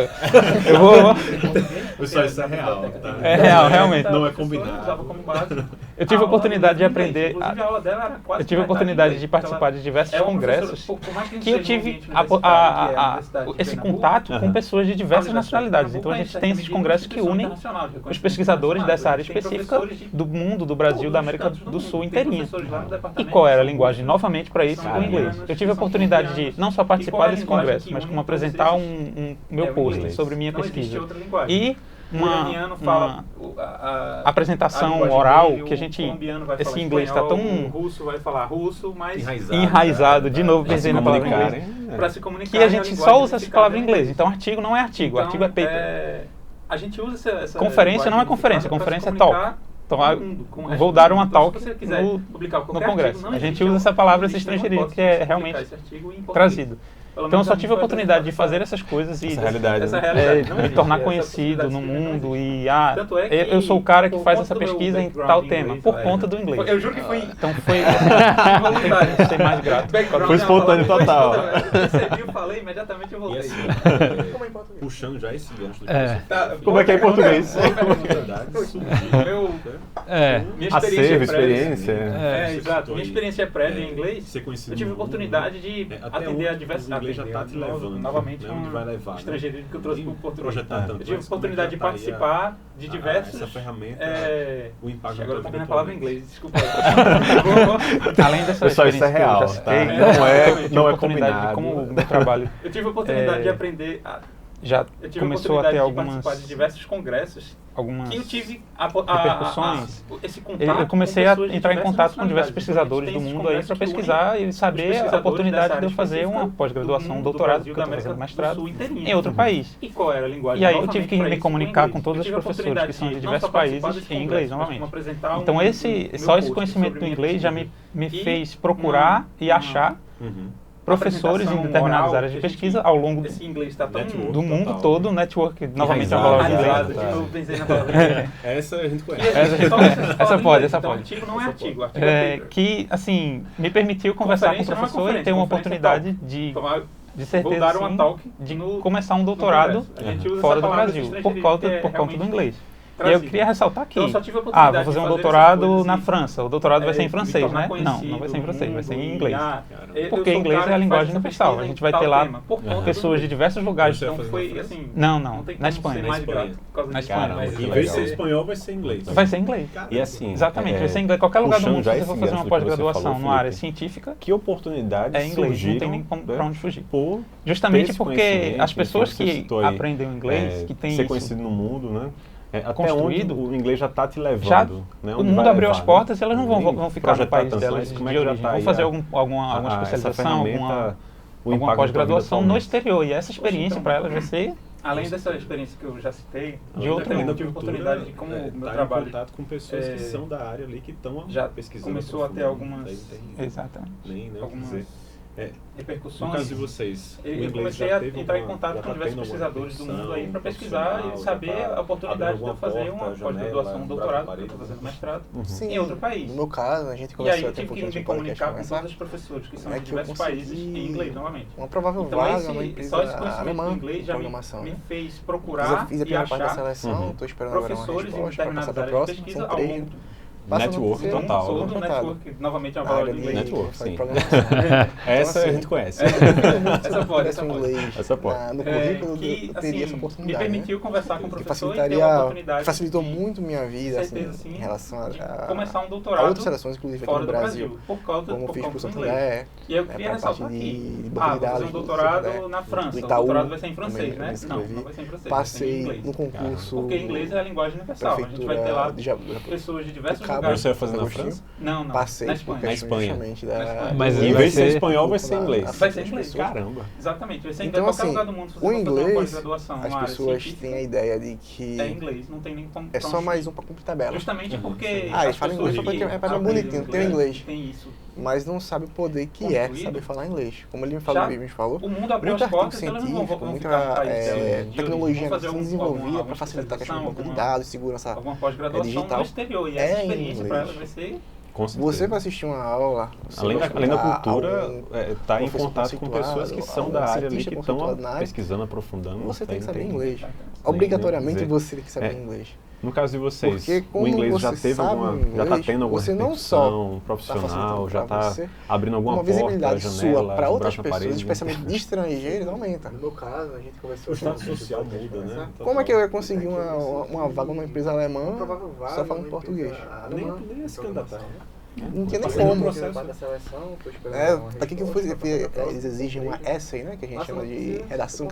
Eu vou. Pessoal, isso é real, tá? É real, realmente. Não é combinado. Eu tive a oportunidade de aprender. Eu tive a oportunidade de participar de diversos congressos que eu tive esse contato com pessoas de diversas nacionalidades. Então a gente tem esses congressos que unem os pesquisadores dessa área específica do mundo, do Brasil, da América do Sul inteirinha. E qual era a linguagem? Novamente para isso, o inglês. Eu tive a oportunidade de não só participar desse congresso, mas como apresentar um meu pôster sobre minha pesquisa. E uma apresentação oral que a gente, esse inglês está tão o russo vai falar russo, mas enraizado, de novo pensei na palavra inglês, para se comunicar, que a gente só usa essa palavra em inglês. Então artigo não é artigo, artigo é paper. A gente usa essa conferência não é conferência, conferência é talk. Então, vou dar uma talk no congresso. A gente usa essa palavra, esse estrangeirismo, que é realmente trazido. Então eu só tive a oportunidade de fazer essas coisas e me tornar conhecido no mundo e eu sou o cara que faz essa pesquisa em tal tema, por conta do inglês. Eu juro que foi... Então foi involuntário, ser mais grato. Foi espontâneo total. Eu percebi, eu falei, imediatamente eu voltei. Assim, puxando já esse gancho. Como é que é em português? Minha experiência. Exato. Minha experiência prévia em inglês, eu tive a oportunidade de atender a diversas... inglês já está te levando, novamente, onde vai levar, estrangeirismo que eu trouxe para o português. Eu tive a Mas oportunidade de participar de diversos... Essa ferramenta, o impacto... Agora eu estou vendo a palavra em inglês, desculpa. Além dessa pessoal, isso é real, que eu já citei, não é combinado. Como o meu trabalho... Eu tive a oportunidade de aprender... Já começou a ter algumas... participar de diversos congressos que eu tive repercussões. Esse contato. Eu comecei a entrar em contato com diversos pesquisadores do mundo aí para pesquisar e saber a oportunidade de eu fazer uma pós-graduação, um doutorado, porque eu estou fazendo mestrado em outro país. E qual era a linguagem? E aí eu tive que me comunicar com todos os professores que são de diversos países em inglês, novamente. Então só esse conhecimento do inglês já me fez procurar e achar professores em determinadas áreas de pesquisa ao longo do mundo todo, network, novamente a palavra inglês. Essa a gente conhece. Essa pode. Artigo não é artigo, artigo é paper. Que, assim, me permitiu conversar com o professor e ter uma oportunidade de certeza, de começar um doutorado fora do Brasil, por conta do inglês. E eu queria ressaltar aqui, vou fazer um doutorado na França, o doutorado vai ser em francês, né? Não vai ser em francês, vai ser em inglês. Porque inglês é a linguagem universal, a gente vai ter lá pessoas de diversos lugares. Não, na Espanha. Na Espanha. Em vez de ser espanhol, vai ser inglês. Vai ser inglês. E assim, exatamente, vai ser inglês. Qualquer lugar do mundo, se você for fazer uma pós-graduação numa área científica, que oportunidades é inglês, não tem nem para onde fugir. Justamente porque as pessoas que aprendem o inglês, que têm ser conhecido no mundo, né? Até construído, onde o inglês já está te levando. Né? O mundo abriu as portas e elas não vão ficar no país delas de origem. Vão fazer alguma especialização, alguma pós-graduação no exterior. E essa experiência para elas vai ser... Além dessa experiência que eu já citei, de outro mundo. Eu tive a oportunidade de, como meu trabalho... em contato com pessoas que são da área ali, que estão já pesquisando. Começou a ter algumas... Exatamente. Algumas repercussões. No caso de vocês, eu comecei a entrar em contato com diversos pesquisadores do mundo aí para pesquisar e saber a oportunidade de eu fazer uma pós-graduação, um doutorado, porque eu estou fazendo mestrado, em outro país. No meu caso, a gente e aí eu tive que me comunicar com todos os professores que são de diversos países em inglês, novamente. Uma provável então, vaga numa empresa alemã do inglês já me fez procurar fiz a e primeira parte da achar seleção, estou esperando agora uma professores em resposta para determinadas passar para a áreas de próxima, pesquisa são ao 3. longo Network total. Todo network, novamente é uma palavra de inglês. Network, sim. Então, Essa assim, a gente conhece. Essa pode. No currículo eu teria essa oportunidade. Me permitiu conversar com o professor e ter uma oportunidade. Facilitou muito minha vida, certeza, assim, sim, em relação a começar um doutorado outras seleções, inclusive aqui fora no do Brasil. Por causa como fiz do por Santo inglês. André. E eu queria ressaltar aqui. Vou fazer um doutorado na França. O doutorado vai ser em francês, né? Não vai ser em francês. Passei no concurso. Porque inglês é a linguagem universal. A gente vai ter lá pessoas de diversos lugares. Você vai fazer na França? Não. Passei na Espanha. Na Espanha. Mas em vez de ser espanhol, vai ser inglês. Vai ser inglês. Caramba. Exatamente. Vai ser então, em qualquer assim, lugar do mundo. Se o você inglês, uma pós-graduação, as pessoas têm a ideia de que é inglês, não tem nem como. É só mais um para cumprir tabela. Justamente porque. Eles falam inglês só porque é para bonitinho, tem o inglês. Tem isso. Mas não sabe o poder que é saber falar inglês. Como ele me falou, o mundo abriu muito as artigo portas, científico, muita tecnologia sendo desenvolvida para facilitar a questão de banco de dados, segurança digital. No exterior, e essa experiência para ela vai ser. Você vai assistir uma aula, além da cultura, está em contato com pessoas que são da área ali, que estão pesquisando, aprofundando. Você tem que saber inglês. Obrigatoriamente você tem que saber inglês. No caso de vocês, o inglês já teve já está tendo alguma repercussão profissional, já está abrindo alguma porta, janela, para outras pessoas, especialmente de estrangeiros, aumenta. No meu caso, a gente conversou. O status social muda, né? Como é que eu ia conseguir uma vaga numa empresa alemã só falando português? Nem se candidatar, né? Não tinha nem como. Aqui que eles exigem uma essay, né? Que a gente chama de redação,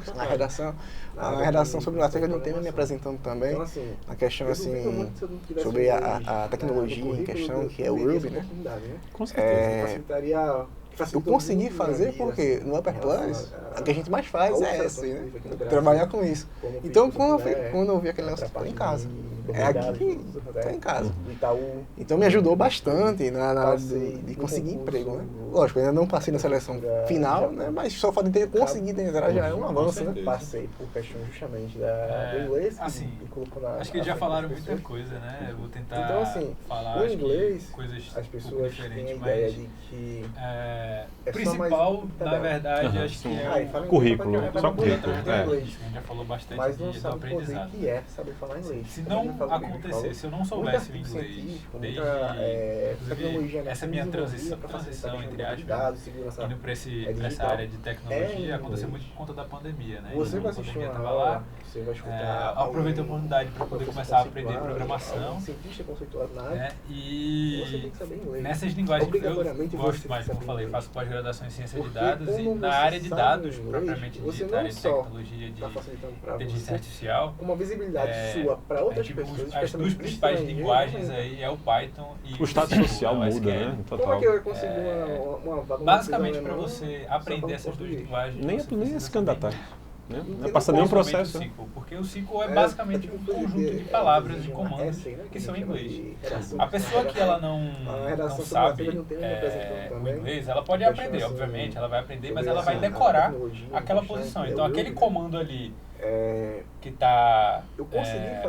a redação sobre o artigo de um tema me apresentando também. A questão assim, sobre a tecnologia em questão, que é o Ruby, né? Com certeza. Eu consegui fazer porque no Upper Plus, o que a gente mais faz é essa, né? Trabalhar com isso. Então, quando eu vi aquele negócio, estou em casa. É aqui que estou em casa. Então, me ajudou bastante na de conseguir emprego, né? Lógico, ainda não passei na seleção final, né? Mas só o fato de ter conseguido entrar já é um avanço, né? Passei por questão justamente do inglês. Assim, acho que eles já falaram muita coisa, né? Eu vou tentar então, assim, falar o inglês, coisas as pessoas têm a ideia de que principal, na verdade, acho que é o currículo, só currículo. A gente já falou bastante do aprendizado. Que é saber falar inglês. Se não acontecer, se eu não soubesse o inglês, desde essa minha transição entre aspas, indo para essa área de tecnologia, aconteceu muito por conta da pandemia, né? Você vai assistir uma aula, você vai escutar, aproveitei a oportunidade para poder começar a aprender programação, né? E nessas linguagens eu gosto mais, como eu falei, faço pós-graduação em ciência de dados e na área de dados, propriamente dita, área de tecnologia de inteligência artificial, uma visibilidade sua para outras pessoas. As duas principais linguagens aí é o Python e o status social muda, né? Total. Como é que eu consigo uma vaga? Basicamente, para você aprender essas duas linguagens, nem se candidatar. Não é passar nenhum processo. Porque o SQL é basicamente um conjunto de palavras, de comandos que são em inglês. A pessoa que ela não sabe o inglês, ela pode aprender, obviamente, ela vai aprender, mas ela vai decorar aquela posição. Então, aquele comando ali que está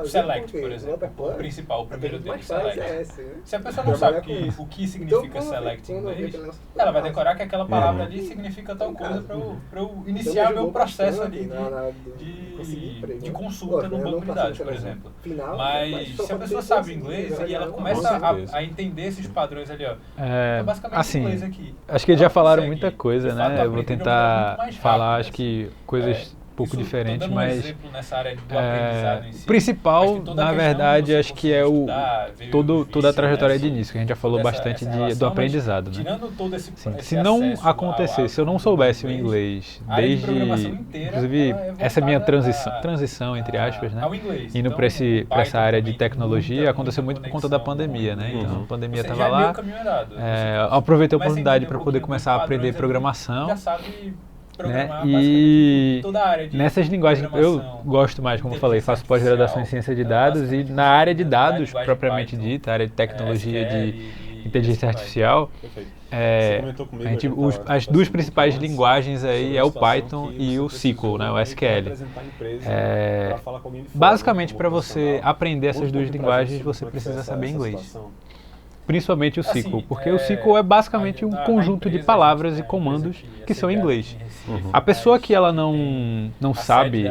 select, por exemplo, o principal, o primeiro deles, select. Se a pessoa não sabe o que significa select em inglês, ela vai decorar que aquela palavra ali significa tal coisa para eu iniciar meu processo ali de consulta no banco de dados, por exemplo. Mas se a pessoa sabe inglês e ela começa a entender esses padrões ali, é basicamente assim, inglês aqui. Acho que eles já falaram muita coisa, né? Eu vou tentar falar, acho que coisas pouco diferente, mas o principal, na verdade, acho que é toda a trajetória de início, que a gente já falou bastante do aprendizado, né? Se não acontecer, se eu não soubesse o inglês, inclusive essa minha transição entre aspas, né? Indo para essa área de tecnologia, aconteceu muito por conta da pandemia, né? Então a pandemia estava lá, aproveitei a oportunidade para poder começar a aprender programação. Né? E nessas linguagens eu gosto mais, como eu falei, faço pós-graduação em ciência de dados e na área de dados propriamente dita, área de tecnologia de inteligência artificial, as duas principais linguagens aí é o Python e o SQL, né, o SQL. Basicamente, para você aprender essas duas linguagens, você precisa saber inglês. principalmente o SQL, porque o SQL é basicamente um conjunto de palavras e comandos que são em inglês. A pessoa que ela não sabe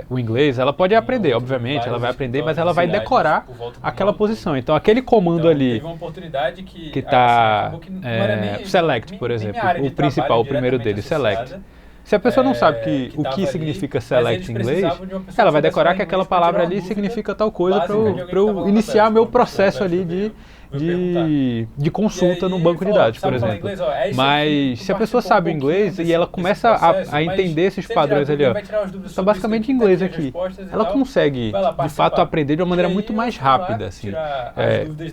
o inglês, ela pode aprender, obviamente, ela vai aprender, mas ela vai decorar aquela posição. Então, aquele comando ali que está select, por exemplo, o principal, o primeiro dele, select. Se a pessoa não sabe o que significa select em inglês, ela vai decorar que aquela palavra ali significa tal coisa para eu iniciar meu processo ali de consulta no banco de dados, por exemplo. Mas se a pessoa sabe o inglês e ela começa a entender esses padrões ali, está basicamente em inglês aqui, ela consegue, de fato, aprender de uma maneira muito mais rápida. Assim.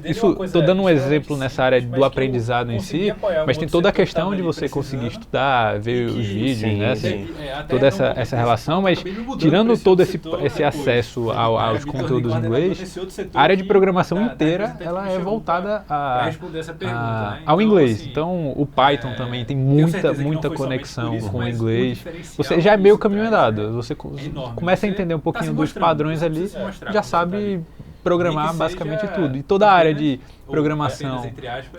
Estou dando um exemplo nessa área do aprendizado em si, mas tem toda a questão de você conseguir estudar, ver os vídeos, né? Assim, toda essa relação, mas tirando todo esse acesso aos conteúdos em inglês, a área de programação inteira ela é voltada ao inglês. Então, o Python também tem muita conexão com o inglês. Você já é meio caminho andado. Você começa a entender um pouquinho dos padrões ali, já sabe programar basicamente tudo. E toda a área de programação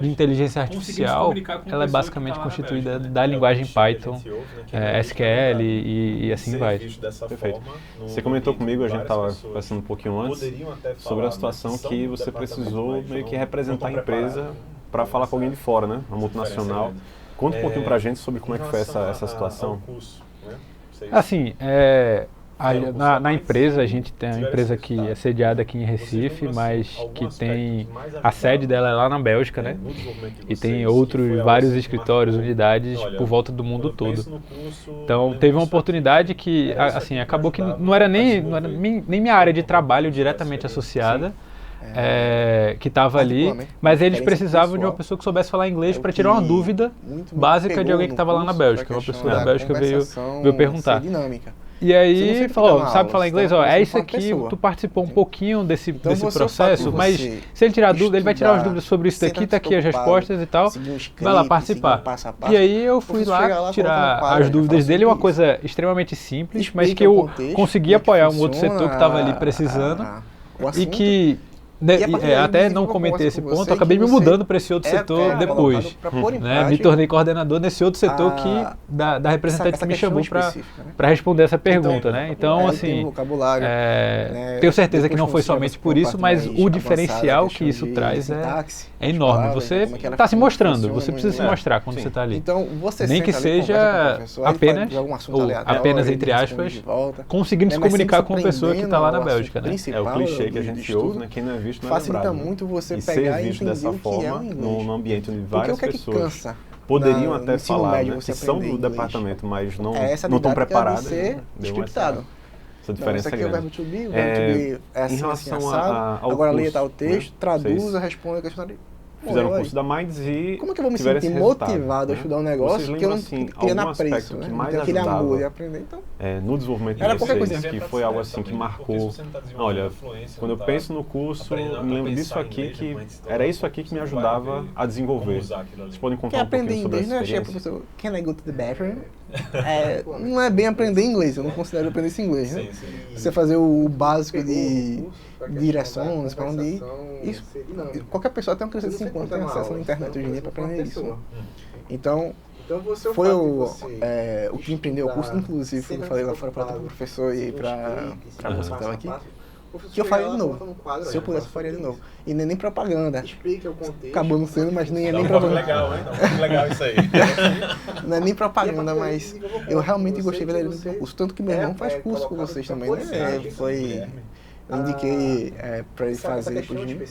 de inteligência artificial, ela é basicamente constituída da linguagem Python, SQL e assim vai. Perfeito. Você comentou comigo, a gente estava conversando um pouquinho antes, sobre a situação que você precisou meio que representar a empresa para falar com alguém de fora, né? Uma multinacional. Conta um pouquinho para a gente sobre como é que foi essa situação. Assim, na empresa, a gente tem uma empresa que é sediada aqui em Recife, mas que tem a sede dela é lá na Bélgica, né? E tem vários escritórios, unidades por volta do mundo todo. Então, teve uma oportunidade que, assim, acabou que não era nem minha área de trabalho diretamente associada, que estava ali, mas eles precisavam de uma pessoa que soubesse falar inglês para tirar uma dúvida básica de alguém que estava lá na Bélgica. Uma pessoa da Bélgica veio perguntar. E aí falou, sabe falar inglês? É isso aqui, tu participou um pouquinho desse processo, mas se ele tirar dúvida, ele vai tirar as dúvidas sobre isso daqui, tá aqui as respostas e tal, vai lá participar. E aí eu fui lá tirar as dúvidas dele, uma coisa extremamente simples, mas que eu consegui apoiar um outro setor que estava ali precisando e que... até não comentei esse ponto, eu acabei me mudando para esse outro setor depois. Me tornei coordenador nesse outro setor da representante que me chamou para responder essa pergunta. Então, assim, tenho certeza que não foi somente por isso, mas o diferencial que isso traz é enorme. Você está se mostrando, você precisa se mostrar quando você está ali. Nem que seja apenas entre aspas, conseguindo se comunicar com a pessoa que está lá na Bélgica. É o clichê que a gente ouve, né? Quem não é visto não é lembrado. Facilita muito você pegar e entender dessa forma, num ambiente onde várias pessoas poderiam até falar, né, que são do departamento, mas não estão preparadas. Scriptado. Essa diferença é grande. Em relação ao agora leia tal texto, traduza, responda a questionário. Fizeram o curso da Minds e como é que eu vou me sentir motivado a estudar um negócio que eu não queria na preço, né? Não tenho aquele amor de aprender, então... no desenvolvimento de vocês, que foi algo assim que marcou... Olha, quando eu penso no curso, eu me lembro disso aqui, que era isso aqui que me ajudava a desenvolver. Vocês podem contar um pouquinho sobre essa experiência? Professor, can I go to the bathroom? Não é bem aprender inglês, eu não considero aprender esse inglês, né? Você fazer o básico de direções, para onde ir. Isso, qualquer pessoa tem uma criança de 5 anos, tem acesso na internet hoje em dia para aprender isso. Né? Então foi o que empreendeu o curso, inclusive, eu falei lá fora para o professor e para a moça que estava aqui, que eu faria de novo. Se eu pudesse, eu faria de novo. E nem propaganda. Acabou não sendo, mas nem é nem propaganda. Legal, hein? Legal isso aí. Não é nem propaganda, mas eu realmente gostei verdadeiramente do curso. Tanto que meu irmão faz curso com vocês também, né? Eu indiquei para ele fazer depois de mim.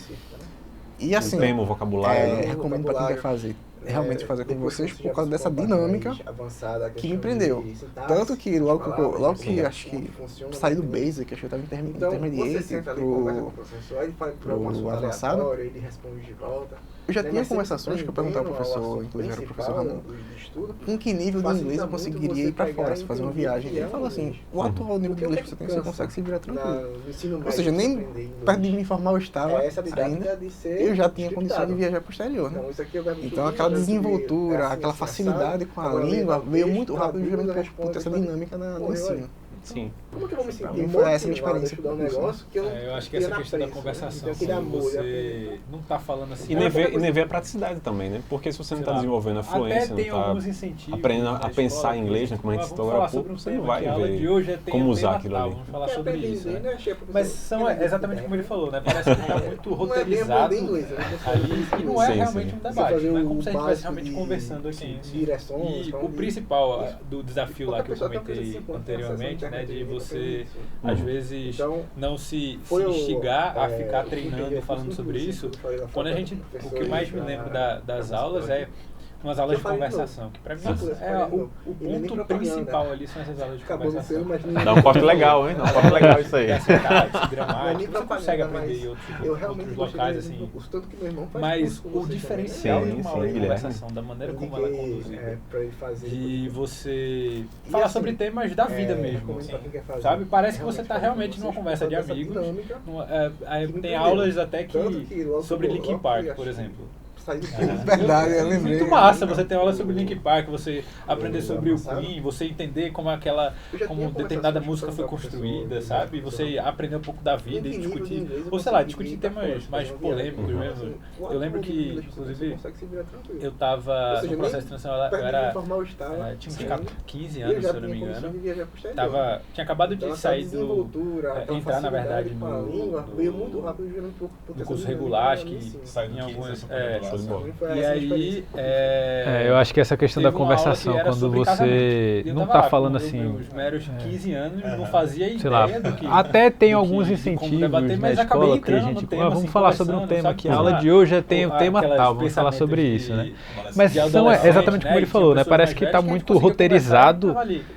E assim, o vocabulário. Recomendo para quem quer fazer. Realmente fazer com vocês por causa dessa dinâmica que me prendeu. Tanto que logo que acho que saí do Basic, acho que eu estava intermediate pro avançado, eu já tinha conversações que eu perguntava ao professor, inclusive era o professor Ramon, com que nível de inglês eu conseguiria ir para fora, se fazer uma viagem. Ele falou assim, o atual nível de inglês que você tem, você consegue se virar tranquilo. Ou seja, nem perto de me informar eu estava ainda, eu já tinha condição de viajar para o exterior, né? Então aquela desenvoltura, aquela facilidade com a língua veio muito rápido justamente por ter essa dinâmica no ensino. Sim. Como que eu vou me sentir foi essa minha motivado a experiência. estudar um negócio que eu não Eu acho que essa questão da conversação, quando você não está falando assim... E nem ver a praticidade também, né? Porque se você não está desenvolvendo a fluência, não está aprendendo a pensar em inglês, né? Como a gente citou agora há pouco, você não vai ver como usar aquilo ali. Vamos falar sobre isso, né? Mas são exatamente como ele falou, né? Parece que está muito roteirizado ali, e não é realmente um debate, não é como se a gente estivesse realmente conversando aqui. E o principal do desafio lá que eu comentei anteriormente, né? De você, às vezes, não se instigar a ficar treinando e falando sobre isso. Quando o que mais me lembro das aulas é umas aulas de conversação, que pra mim o ponto principal ali são essas aulas de conversação. Dá um corte legal, hein? Dá um corte legal isso aí. Gramática, você consegue aprender em outros locais, assim. Mas o diferencial de uma aula de conversação, da maneira como ela é conduzida, de você falar sobre temas da vida mesmo, sabe? Parece que você está realmente numa conversa de amigos. Tem aulas até sobre Linkin Park, por exemplo. Verdade, eu lembrei. Muito massa você ter aula sobre Linkin Park, você aprender sobre o Queen, você entender como determinada música foi construída, sabe? Você aprender um pouco da vida e discutir, ou sei lá, discutir temas mais polêmicos mesmo. Eu lembro que, inclusive, eu estava no processo de transição, tinha uns 15 anos, se eu não me engano. Tinha acabado de sair entrar, na verdade, no curso regular, acho que em algumas... E aí, eu acho que essa questão da conversação, quando você não está falando assim, meus meros 15 anos, não fazia ideia, sei lá, até tem alguns incentivos debater, na escola que a gente, vamos falar sobre um tema aqui, a aula de hoje tem o tema tal, vamos falar sobre isso, né? Mas são exatamente como ele falou, né? Parece que está muito roteirizado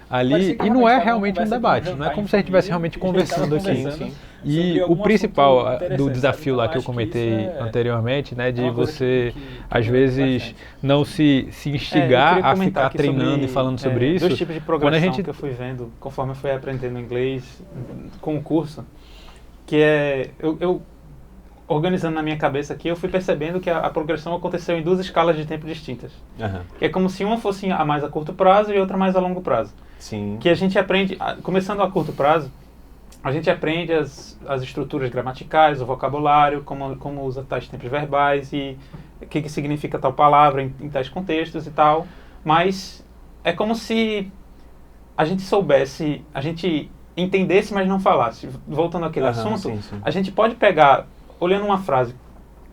ali e não é realmente um debate, não é como se a gente estivesse realmente conversando aqui. E o principal do desafio lá que eu comentei anteriormente, né, de você, às vezes, não se instigar a ficar treinando e falando sobre isso. Dois tipos de progressão que eu fui vendo conforme eu fui aprendendo inglês com o curso, que eu organizando na minha cabeça aqui, eu fui percebendo que a progressão aconteceu em duas escalas de tempo distintas. Que é como se uma fosse a mais a curto prazo e outra mais a longo prazo. Sim. Que a gente aprende, começando a curto prazo, a gente aprende as estruturas gramaticais, o vocabulário, como usa tais tempos verbais e o que significa tal palavra em tais contextos e tal. Mas é como se a gente soubesse, a gente entendesse, mas não falasse. Voltando àquele assunto, sim. A gente pode pegar, olhando uma frase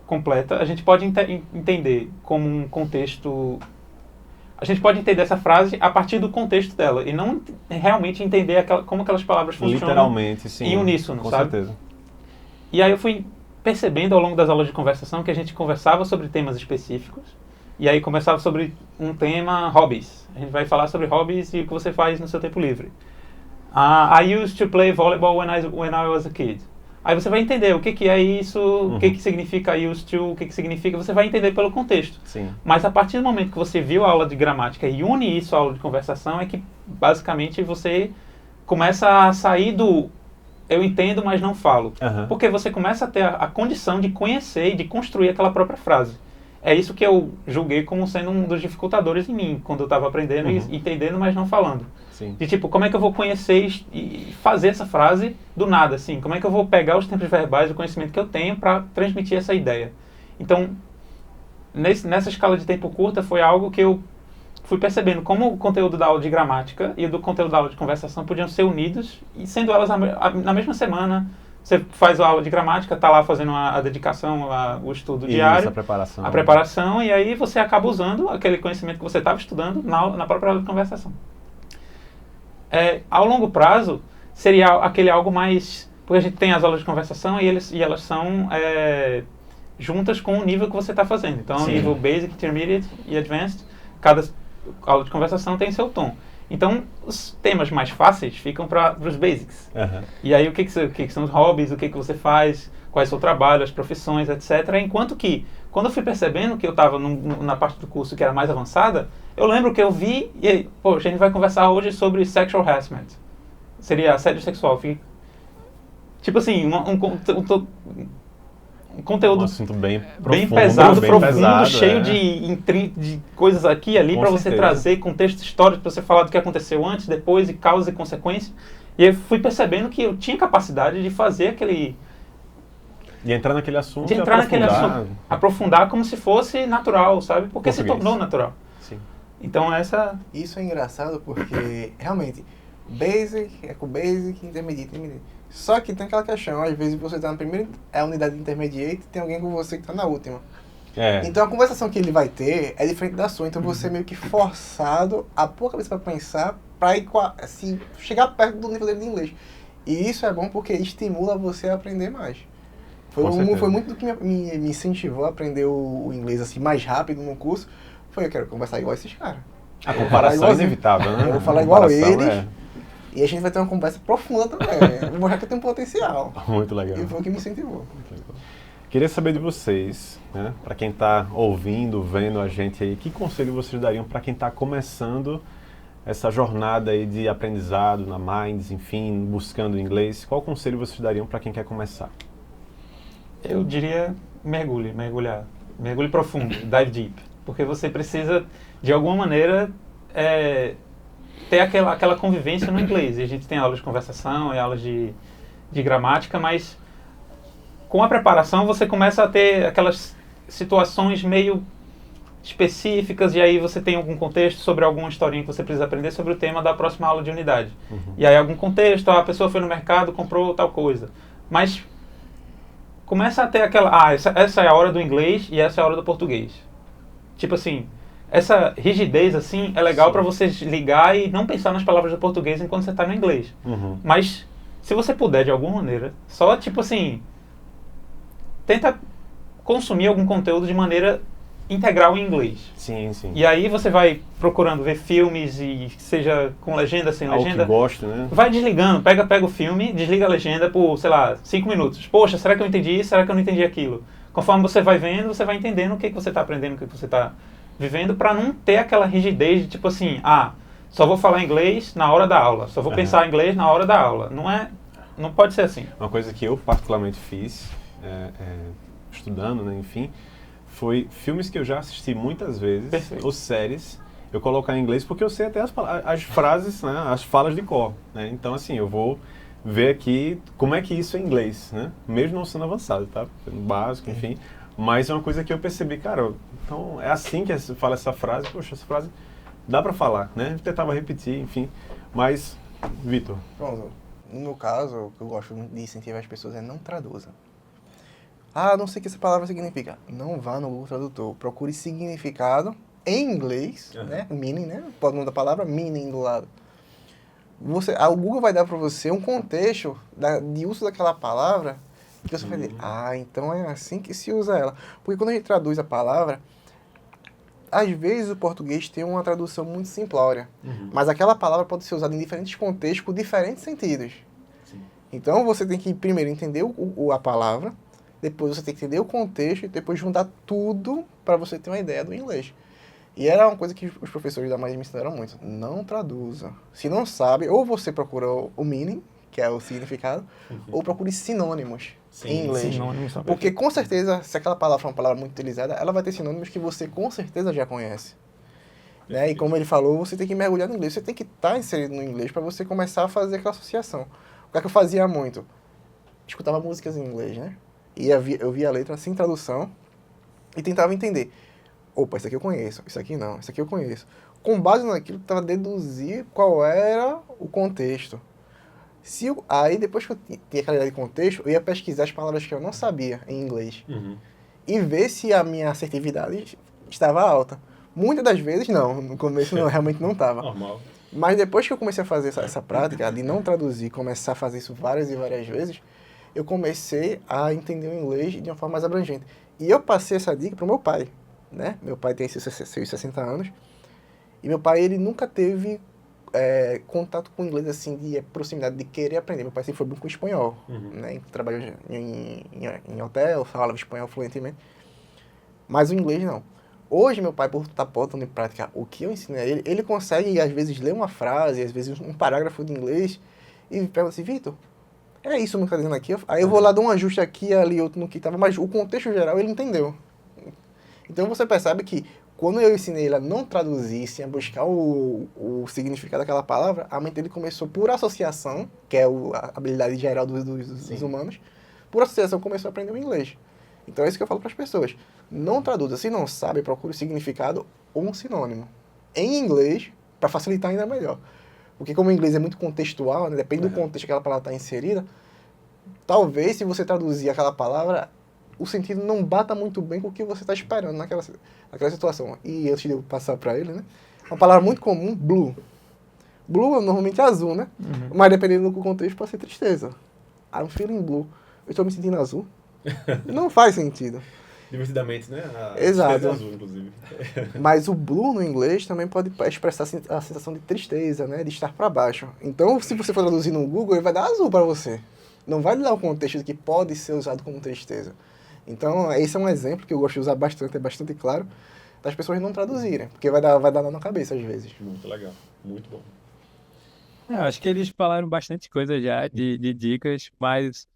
completa, a gente pode entender como um contexto... A gente pode entender essa frase a partir do contexto dela e não realmente entender como aquelas palavras funcionam. Literalmente, sim. Em uníssono, com sabe? certeza. E aí eu fui percebendo ao longo das aulas de conversação que a gente conversava sobre temas específicos e aí começava sobre um tema, hobbies. A gente vai falar sobre hobbies e o que você faz no seu tempo livre. I used to play volleyball when I was a kid. Aí você vai entender o que é isso, o que significa used to, o que significa, você vai entender pelo contexto. Sim. Mas a partir do momento que você viu a aula de gramática e une isso à aula de conversação, é que basicamente você começa a sair do eu entendo, mas não falo. Porque você começa a ter a condição de conhecer e de construir aquela própria frase. É isso que eu julguei como sendo um dos dificultadores em mim, quando eu estava aprendendo e entendendo, mas não falando. Sim. De tipo, como é que eu vou conhecer e fazer essa frase do nada, assim? Como é que eu vou pegar os tempos verbais, o conhecimento que eu tenho para transmitir essa ideia? Então, nessa escala de tempo curta, foi algo que eu fui percebendo como o conteúdo da aula de gramática e o do conteúdo da aula de conversação podiam ser unidos, e sendo elas na mesma semana. Você faz a aula de gramática, está lá fazendo a dedicação, o estudo diário, a preparação, e aí você acaba usando aquele conhecimento que você estava estudando na própria aula de conversação. Ao longo prazo, seria aquele algo mais... Porque a gente tem as aulas de conversação e elas são juntas com o nível que você está fazendo. Então, nível Basic, Intermediate e Advanced, cada aula de conversação tem seu tom. Então, os temas mais fáceis ficam para os basics. E aí, o que são os hobbies, o que você faz, qual é o seu trabalho, as profissões, etc. Enquanto que, quando eu fui percebendo que eu estava na parte do curso que era mais avançada, eu lembro que eu vi, e aí, a gente vai conversar hoje sobre sexual harassment. Seria assédio sexual. Tipo assim, um conteúdo um assunto bem pesado, profundo, cheio de coisas aqui e ali para você trazer contexto histórico, para você falar do que aconteceu antes, depois, e causa e consequência. E eu fui percebendo que eu tinha capacidade de fazer aquele... De entrar naquele assunto de entrar naquele assunto, aprofundar como se fosse natural, sabe? Porque se tornou natural. Sim. Então Isso é engraçado porque, realmente, Basic é com Basic, Intermediate. Só que tem aquela questão, às vezes você está na primeira unidade de Intermediate e tem alguém com você que está na última. Então a conversação que ele vai ter é diferente da sua, então você é meio que forçado a pôr a cabeça para pensar, para assim, chegar perto do nível dele de inglês. E isso é bom porque estimula você a aprender mais. Foi muito do que me incentivou a aprender o inglês assim, mais rápido no curso. Eu quero conversar igual a esses caras. A comparação é inevitável, né? Eu vou falar igual a eles. E a gente vai ter uma conversa profunda também. Vou mostrar que eu tenho potencial. Muito legal. E foi o que me incentivou. Queria saber de vocês, né? Para quem está ouvindo, vendo a gente aí, que conselho vocês dariam para quem está começando essa jornada aí de aprendizado na Minds, enfim, buscando inglês? Qual conselho vocês dariam para quem quer começar? Eu diria mergulhe profundo, dive deep, porque você precisa, de alguma maneira, ter aquela convivência no inglês. E a gente tem aulas de conversação e aulas de gramática, mas com a preparação você começa a ter aquelas situações meio específicas e aí você tem algum contexto sobre alguma historinha que você precisa aprender sobre o tema da próxima aula de unidade. E aí algum contexto, a pessoa foi no mercado, comprou tal coisa. Mas começa a ter essa é a hora do inglês e essa é a hora do português. Tipo assim, essa rigidez assim é legal para você ligar e não pensar nas palavras do português enquanto você está no inglês. Mas se você puder de alguma maneira, só tipo assim, tenta consumir algum conteúdo de maneira integral em inglês. Sim. E aí você vai procurando ver filmes, e seja com legenda, sem legenda. Que gosto, né? Vai desligando, pega o filme, desliga a legenda por, 5 minutos. Poxa, será que eu entendi isso? Será que eu não entendi aquilo? Conforme você vai vendo, você vai entendendo o que você está aprendendo, o que você está vivendo, para não ter aquela rigidez de tipo assim, só vou falar inglês na hora da aula, só vou pensar em inglês na hora da aula. Não pode ser assim. Uma coisa que eu particularmente fiz, estudando, né, enfim, foi filmes que eu já assisti muitas vezes, ou séries, eu colocar em inglês porque eu sei até as frases, né, as falas de cor, né? Então, assim, eu vou ver aqui como é que isso é em inglês, né? Mesmo não sendo avançado, tá? Básico, enfim. Mas é uma coisa que eu percebi, cara, então é assim que se fala essa frase, poxa, essa frase dá pra falar, né? Eu tentava repetir, enfim. Mas, Vitor. Pronto. No meu caso, o que eu gosto de incentivar as pessoas é não traduza. Não sei o que essa palavra significa. Não vá no Google Tradutor. Procure significado em inglês, né? Meaning, né? Pode mudar a palavra meaning do lado. O Google vai dar para você um contexto de uso daquela palavra que você vai dizer, então é assim que se usa ela. Porque quando a gente traduz a palavra, às vezes o português tem uma tradução muito simplória, mas aquela palavra pode ser usada em diferentes contextos, com diferentes sentidos. Sim. Então você tem que primeiro entender a palavra, depois você tem que entender o contexto e depois juntar tudo para você ter uma ideia do inglês. E era uma coisa que os professores da Minds me ensinaram muito. Não traduza. Se não sabe, ou você procura o meaning, que é o significado, ou procure sinônimos em inglês. Sinônimos, porque com certeza, se aquela palavra for uma palavra muito utilizada, ela vai ter sinônimos que você com certeza já conhece. Né? E como ele falou, você tem que mergulhar no inglês. Você tem que estar inserido no inglês para você começar a fazer aquela associação. O que é que eu fazia muito? Escutava músicas em inglês, né? E eu via a letra sem tradução e tentava entender. Opa, isso aqui eu conheço, isso aqui não, isso aqui eu conheço. Com base naquilo, eu tentava deduzir qual era o contexto. Aí, depois que eu tinha aquela ideia de contexto, eu ia pesquisar as palavras que eu não sabia em inglês. E ver se a minha assertividade estava alta. Muitas das vezes, não. No começo, realmente não estava. Normal. Mas depois que eu comecei a fazer essa prática de não traduzir, começar a fazer isso várias e várias vezes, eu comecei a entender o inglês de uma forma mais abrangente. E eu passei essa dica para o meu pai, né? Meu pai tem seus 60 anos. E meu pai, ele nunca teve contato com o inglês, assim, de proximidade, de querer aprender. Meu pai sempre foi bom com espanhol, né? Trabalhou em hotel, falava espanhol fluentemente. Mas o inglês, não. Hoje, meu pai, por estar botando em prática o que eu ensinei a ele, ele consegue, às vezes, ler uma frase, às vezes, um parágrafo de inglês, e pergunta assim, Vitor, é isso que está dizendo aqui? Aí eu vou lá dar um ajuste aqui, ali, outro no que estava, mas o contexto geral ele entendeu. Então você percebe que quando eu ensinei ele a não traduzir, sim a buscar o significado daquela palavra, a mente dele começou por associação, que é a habilidade geral dos humanos, por associação começou a aprender o inglês. Então é isso que eu falo para as pessoas. Não traduza. Se não sabe, procure o significado ou um sinônimo. Em inglês, para facilitar ainda melhor. Porque como o inglês é muito contextual, né, depende do contexto que aquela palavra está inserida, talvez se você traduzir aquela palavra, o sentido não bata muito bem com o que você está esperando naquela situação. E antes de eu passar para ele, né, uma palavra muito comum, blue. Blue é normalmente azul, né? Mas dependendo do contexto pode ser tristeza. I'm feeling blue. Eu estou me sentindo azul. Não faz sentido. Divertidamente, né? Exato. Azul, inclusive. Mas o blue no inglês também pode expressar a sensação de tristeza, né? De estar para baixo. Então, se você for traduzir no Google, ele vai dar azul para você. Não vai lhe dar o contexto de que pode ser usado como tristeza. Então, esse é um exemplo que eu gosto de usar bastante, é bastante claro, das pessoas não traduzirem. Porque vai dar nó na cabeça às vezes. Muito legal. Muito bom. Eu acho que eles falaram bastante coisa já de dicas, mas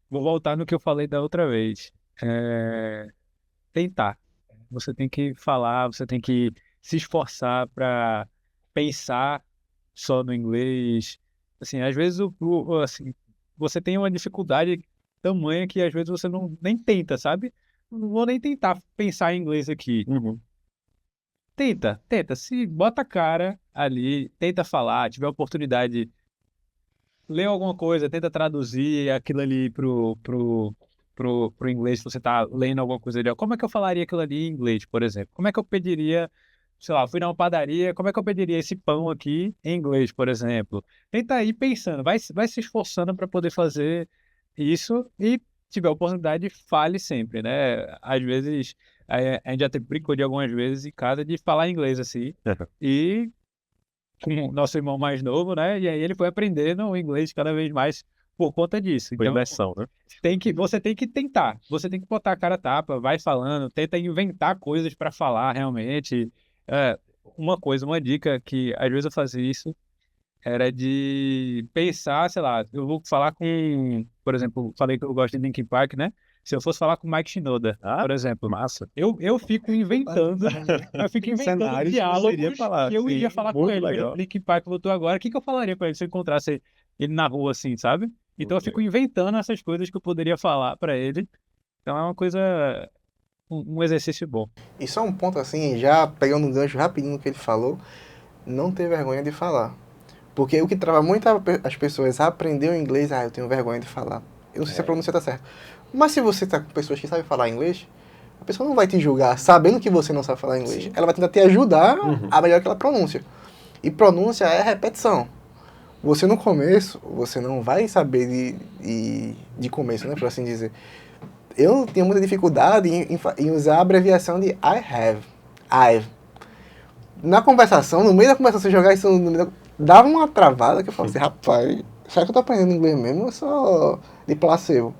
vou voltar no que eu falei da outra vez. Tentar. Você tem que falar, você tem que se esforçar para pensar só no inglês. Assim, às vezes assim, você tem uma dificuldade tamanha que às vezes você nem tenta, sabe? Não vou nem tentar pensar em inglês aqui. Tenta. Se bota a cara ali, tenta falar, tiver oportunidade, lê alguma coisa, tenta traduzir aquilo ali pro inglês, se você tá lendo alguma coisa ali. Como é que eu falaria aquilo ali em inglês, por exemplo? Como é que eu pediria, sei lá, fui numa padaria, como é que eu pediria esse pão aqui em inglês, por exemplo? Tenta ir pensando, vai se esforçando para poder fazer isso e tiver oportunidade, fale sempre, né? Às vezes, a gente já brincou de algumas vezes em casa de falar inglês assim, e com o nosso irmão mais novo, né? E aí ele foi aprendendo o inglês cada vez mais por conta disso. Foi Então, imersão, né? você tem que tentar, você tem que botar a cara a tapa, vai falando, tenta inventar coisas para falar realmente. Uma dica que às vezes eu fazia isso, era de pensar, sei lá, eu vou falar com, por exemplo, falei que eu gosto de Linkin Park, né? Se eu fosse falar com Mike Shinoda, por exemplo, massa. Eu fico inventando diálogos que eu iria falar com ele. Legal. Linkin Park voltou agora, o que eu falaria para ele se eu encontrasse ele na rua assim, sabe? Então eu fico inventando essas coisas que eu poderia falar para ele. Então é uma coisa, um exercício bom. E só um ponto assim, já pegando um gancho rapidinho no que ele falou, não ter vergonha de falar. Porque o que trava muito as pessoas a aprender o inglês, eu tenho vergonha de falar. Eu não sei se a pronúncia está certa. Mas se você está com pessoas que sabem falar inglês, a pessoa não vai te julgar sabendo que você não sabe falar inglês. Sim. Ela vai tentar te ajudar a melhorar aquela pronúncia. E pronúncia é repetição. Você no começo, você não vai saber de começo, né, por assim dizer. Eu tenho muita dificuldade em usar a abreviação de I've. Na conversação, no meio da conversação, você jogar isso no meio dava uma travada que eu falei assim, rapaz, será que eu tô aprendendo inglês mesmo ou só de placebo?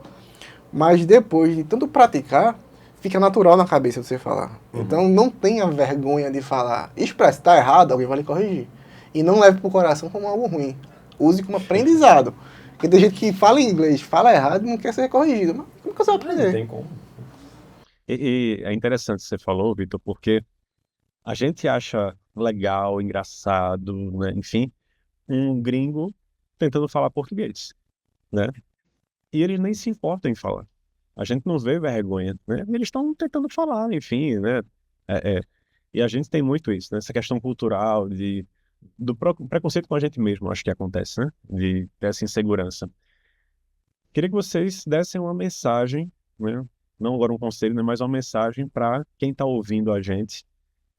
Mas depois de tanto praticar, fica natural na cabeça de você falar. Então não tenha vergonha de falar. Expressa, tá errado, alguém vai lhe corrigir. E não leve pro coração como algo ruim. Use como aprendizado. Porque tem gente que fala em inglês, fala errado e não quer ser corrigido. Mas como que você vai aprender? Não tem como. E é interessante o que você falou, Vitor, porque a gente acha legal, engraçado, né? Enfim, um gringo tentando falar português, né? E eles nem se importam em falar. A gente não vê vergonha, né? Eles estão tentando falar, enfim, né? E a gente tem muito isso, né? Essa questão cultural do preconceito com a gente mesmo, acho que acontece, né? De ter essa insegurança. Queria que vocês dessem uma mensagem, né? Não agora um conselho, né? Mas uma mensagem para quem está ouvindo a gente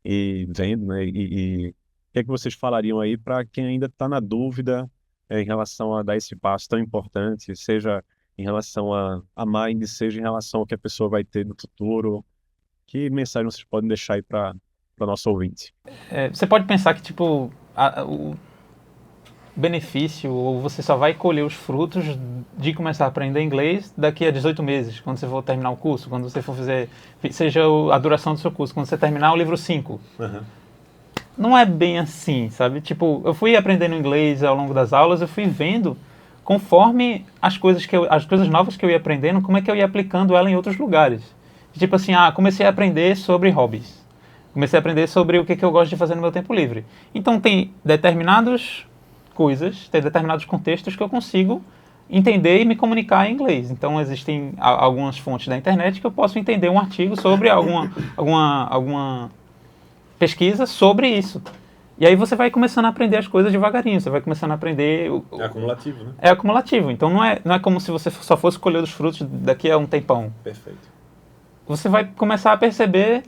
e vendo, né? E o que é que vocês falariam aí para quem ainda está na dúvida em relação a dar esse passo tão importante, seja em relação a Mind, seja em relação ao que a pessoa vai ter no futuro? Que mensagem vocês podem deixar aí para o nosso ouvinte? Você pode pensar que, tipo, o benefício, ou você só vai colher os frutos de começar a aprender inglês daqui a 18 meses, quando você for terminar o curso, quando você for fazer, seja a duração do seu curso, quando você terminar o livro 5. Não é bem assim, sabe? Tipo, eu fui aprendendo inglês ao longo das aulas, eu fui vendo, conforme as coisas novas que eu ia aprendendo, como é que eu ia aplicando ela em outros lugares. Tipo assim, comecei a aprender sobre hobbies. Comecei a aprender sobre o que eu gosto de fazer no meu tempo livre. Então tem determinadas coisas, tem determinados contextos que eu consigo entender e me comunicar em inglês. Então existem algumas fontes da internet que eu posso entender um artigo sobre alguma pesquisa sobre isso. E aí você vai começando a aprender as coisas devagarinho, você vai começando a aprender... É acumulativo, né? É acumulativo, então não é como se você só fosse colher os frutos daqui a um tempão. Perfeito. Você vai começar a perceber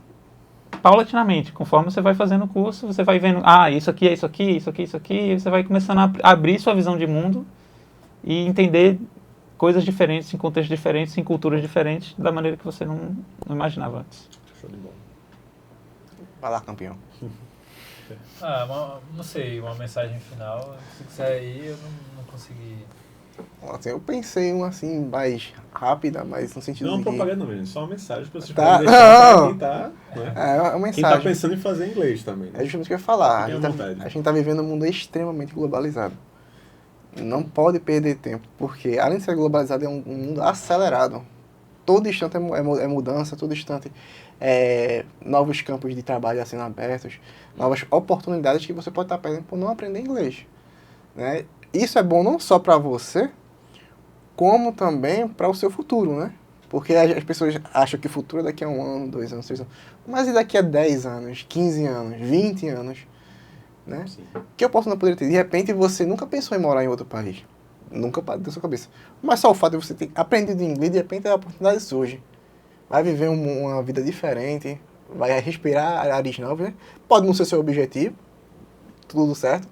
paulatinamente, conforme você vai fazendo o curso, você vai vendo, isso aqui é isso aqui, isso aqui, isso aqui, e você vai começando a abrir sua visão de mundo e entender coisas diferentes, em contextos diferentes, em culturas diferentes, da maneira que você não imaginava antes. Show de bola. Vai lá, campeão. Não sei, uma mensagem final. Se quiser aí, eu não consegui. Assim, eu pensei uma assim, mais rápida, mas no sentido não é uma de que... propaganda mesmo, só uma mensagem para vocês Tá, poderem deixar não. pra quem tá, né? É uma mensagem. Quem tá pensando em fazer inglês também, né? É justamente o que eu ia falar. Fiquem à vontade. A gente tá vivendo um mundo extremamente globalizado. Não pode perder tempo, porque além de ser globalizado, é um mundo acelerado. Todo instante é mudança, todo instante novos campos de trabalho sendo abertos, novas oportunidades que você pode estar perdendo por não aprender inglês, né? Isso é bom não só para você, como também para o seu futuro, né? Porque as pessoas acham que o futuro é daqui a 1 ano, 2 anos, 3 anos. Mas e daqui a 10 anos, 15 anos, 20 anos? Né? Que eu posso não poder ter. De repente, você nunca pensou em morar em outro país. Nunca parou da sua cabeça. Mas só o fato de você ter aprendido inglês, de repente a oportunidade surge. Vai viver uma vida diferente, vai respirar ares novas, né? Pode não ser seu objetivo, tudo certo.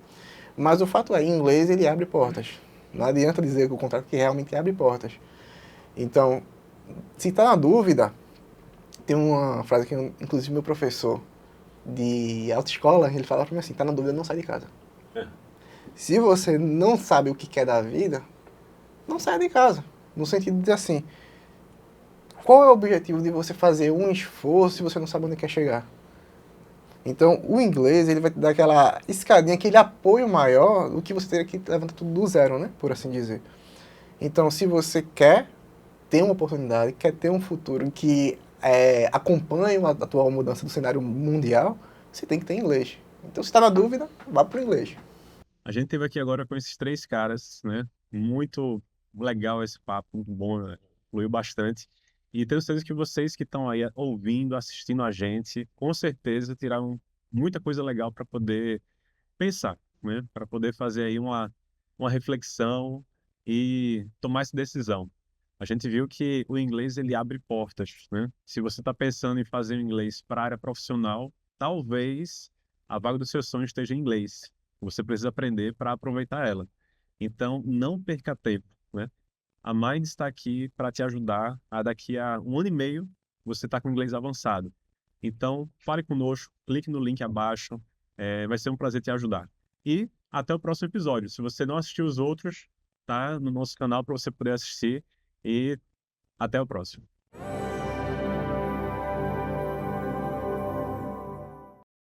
Mas o fato é, em inglês ele abre portas. Não adianta dizer o contrário, que realmente abre portas. Então, se está na dúvida, tem uma frase que, inclusive, meu professor de autoescola, ele fala para mim assim, tá na dúvida, não sai de casa. Se você não sabe o que quer da vida, não saia de casa. No sentido de dizer assim, qual é o objetivo de você fazer um esforço se você não sabe onde quer chegar? Então, o inglês, ele vai te dar aquela escadinha, aquele apoio maior do que você teria que levantar tudo do zero, né? Por assim dizer. Então, se você quer ter uma oportunidade, quer ter um futuro que acompanhe a atual mudança do cenário mundial, você tem que ter inglês. Então, se está na dúvida, vá para o inglês. A gente teve aqui agora com esses 3 caras, né? Muito legal esse papo, muito bom, né? Fluiu bastante. E tenho certeza que vocês que estão aí ouvindo, assistindo a gente, com certeza tiraram muita coisa legal para poder pensar, né? Para poder fazer aí uma reflexão e tomar essa decisão. A gente viu que o inglês ele abre portas, né? Se você está pensando em fazer o inglês para a área profissional, talvez a vaga do seu sonho esteja em inglês. Você precisa aprender para aproveitar ela. Então, não perca tempo, né? A Mind está aqui para te ajudar a daqui a 1 ano e meio você está com inglês avançado. Então, fale conosco, clique no link abaixo, vai ser um prazer te ajudar. E até o próximo episódio. Se você não assistiu os outros, tá no nosso canal para você poder assistir. E até o próximo.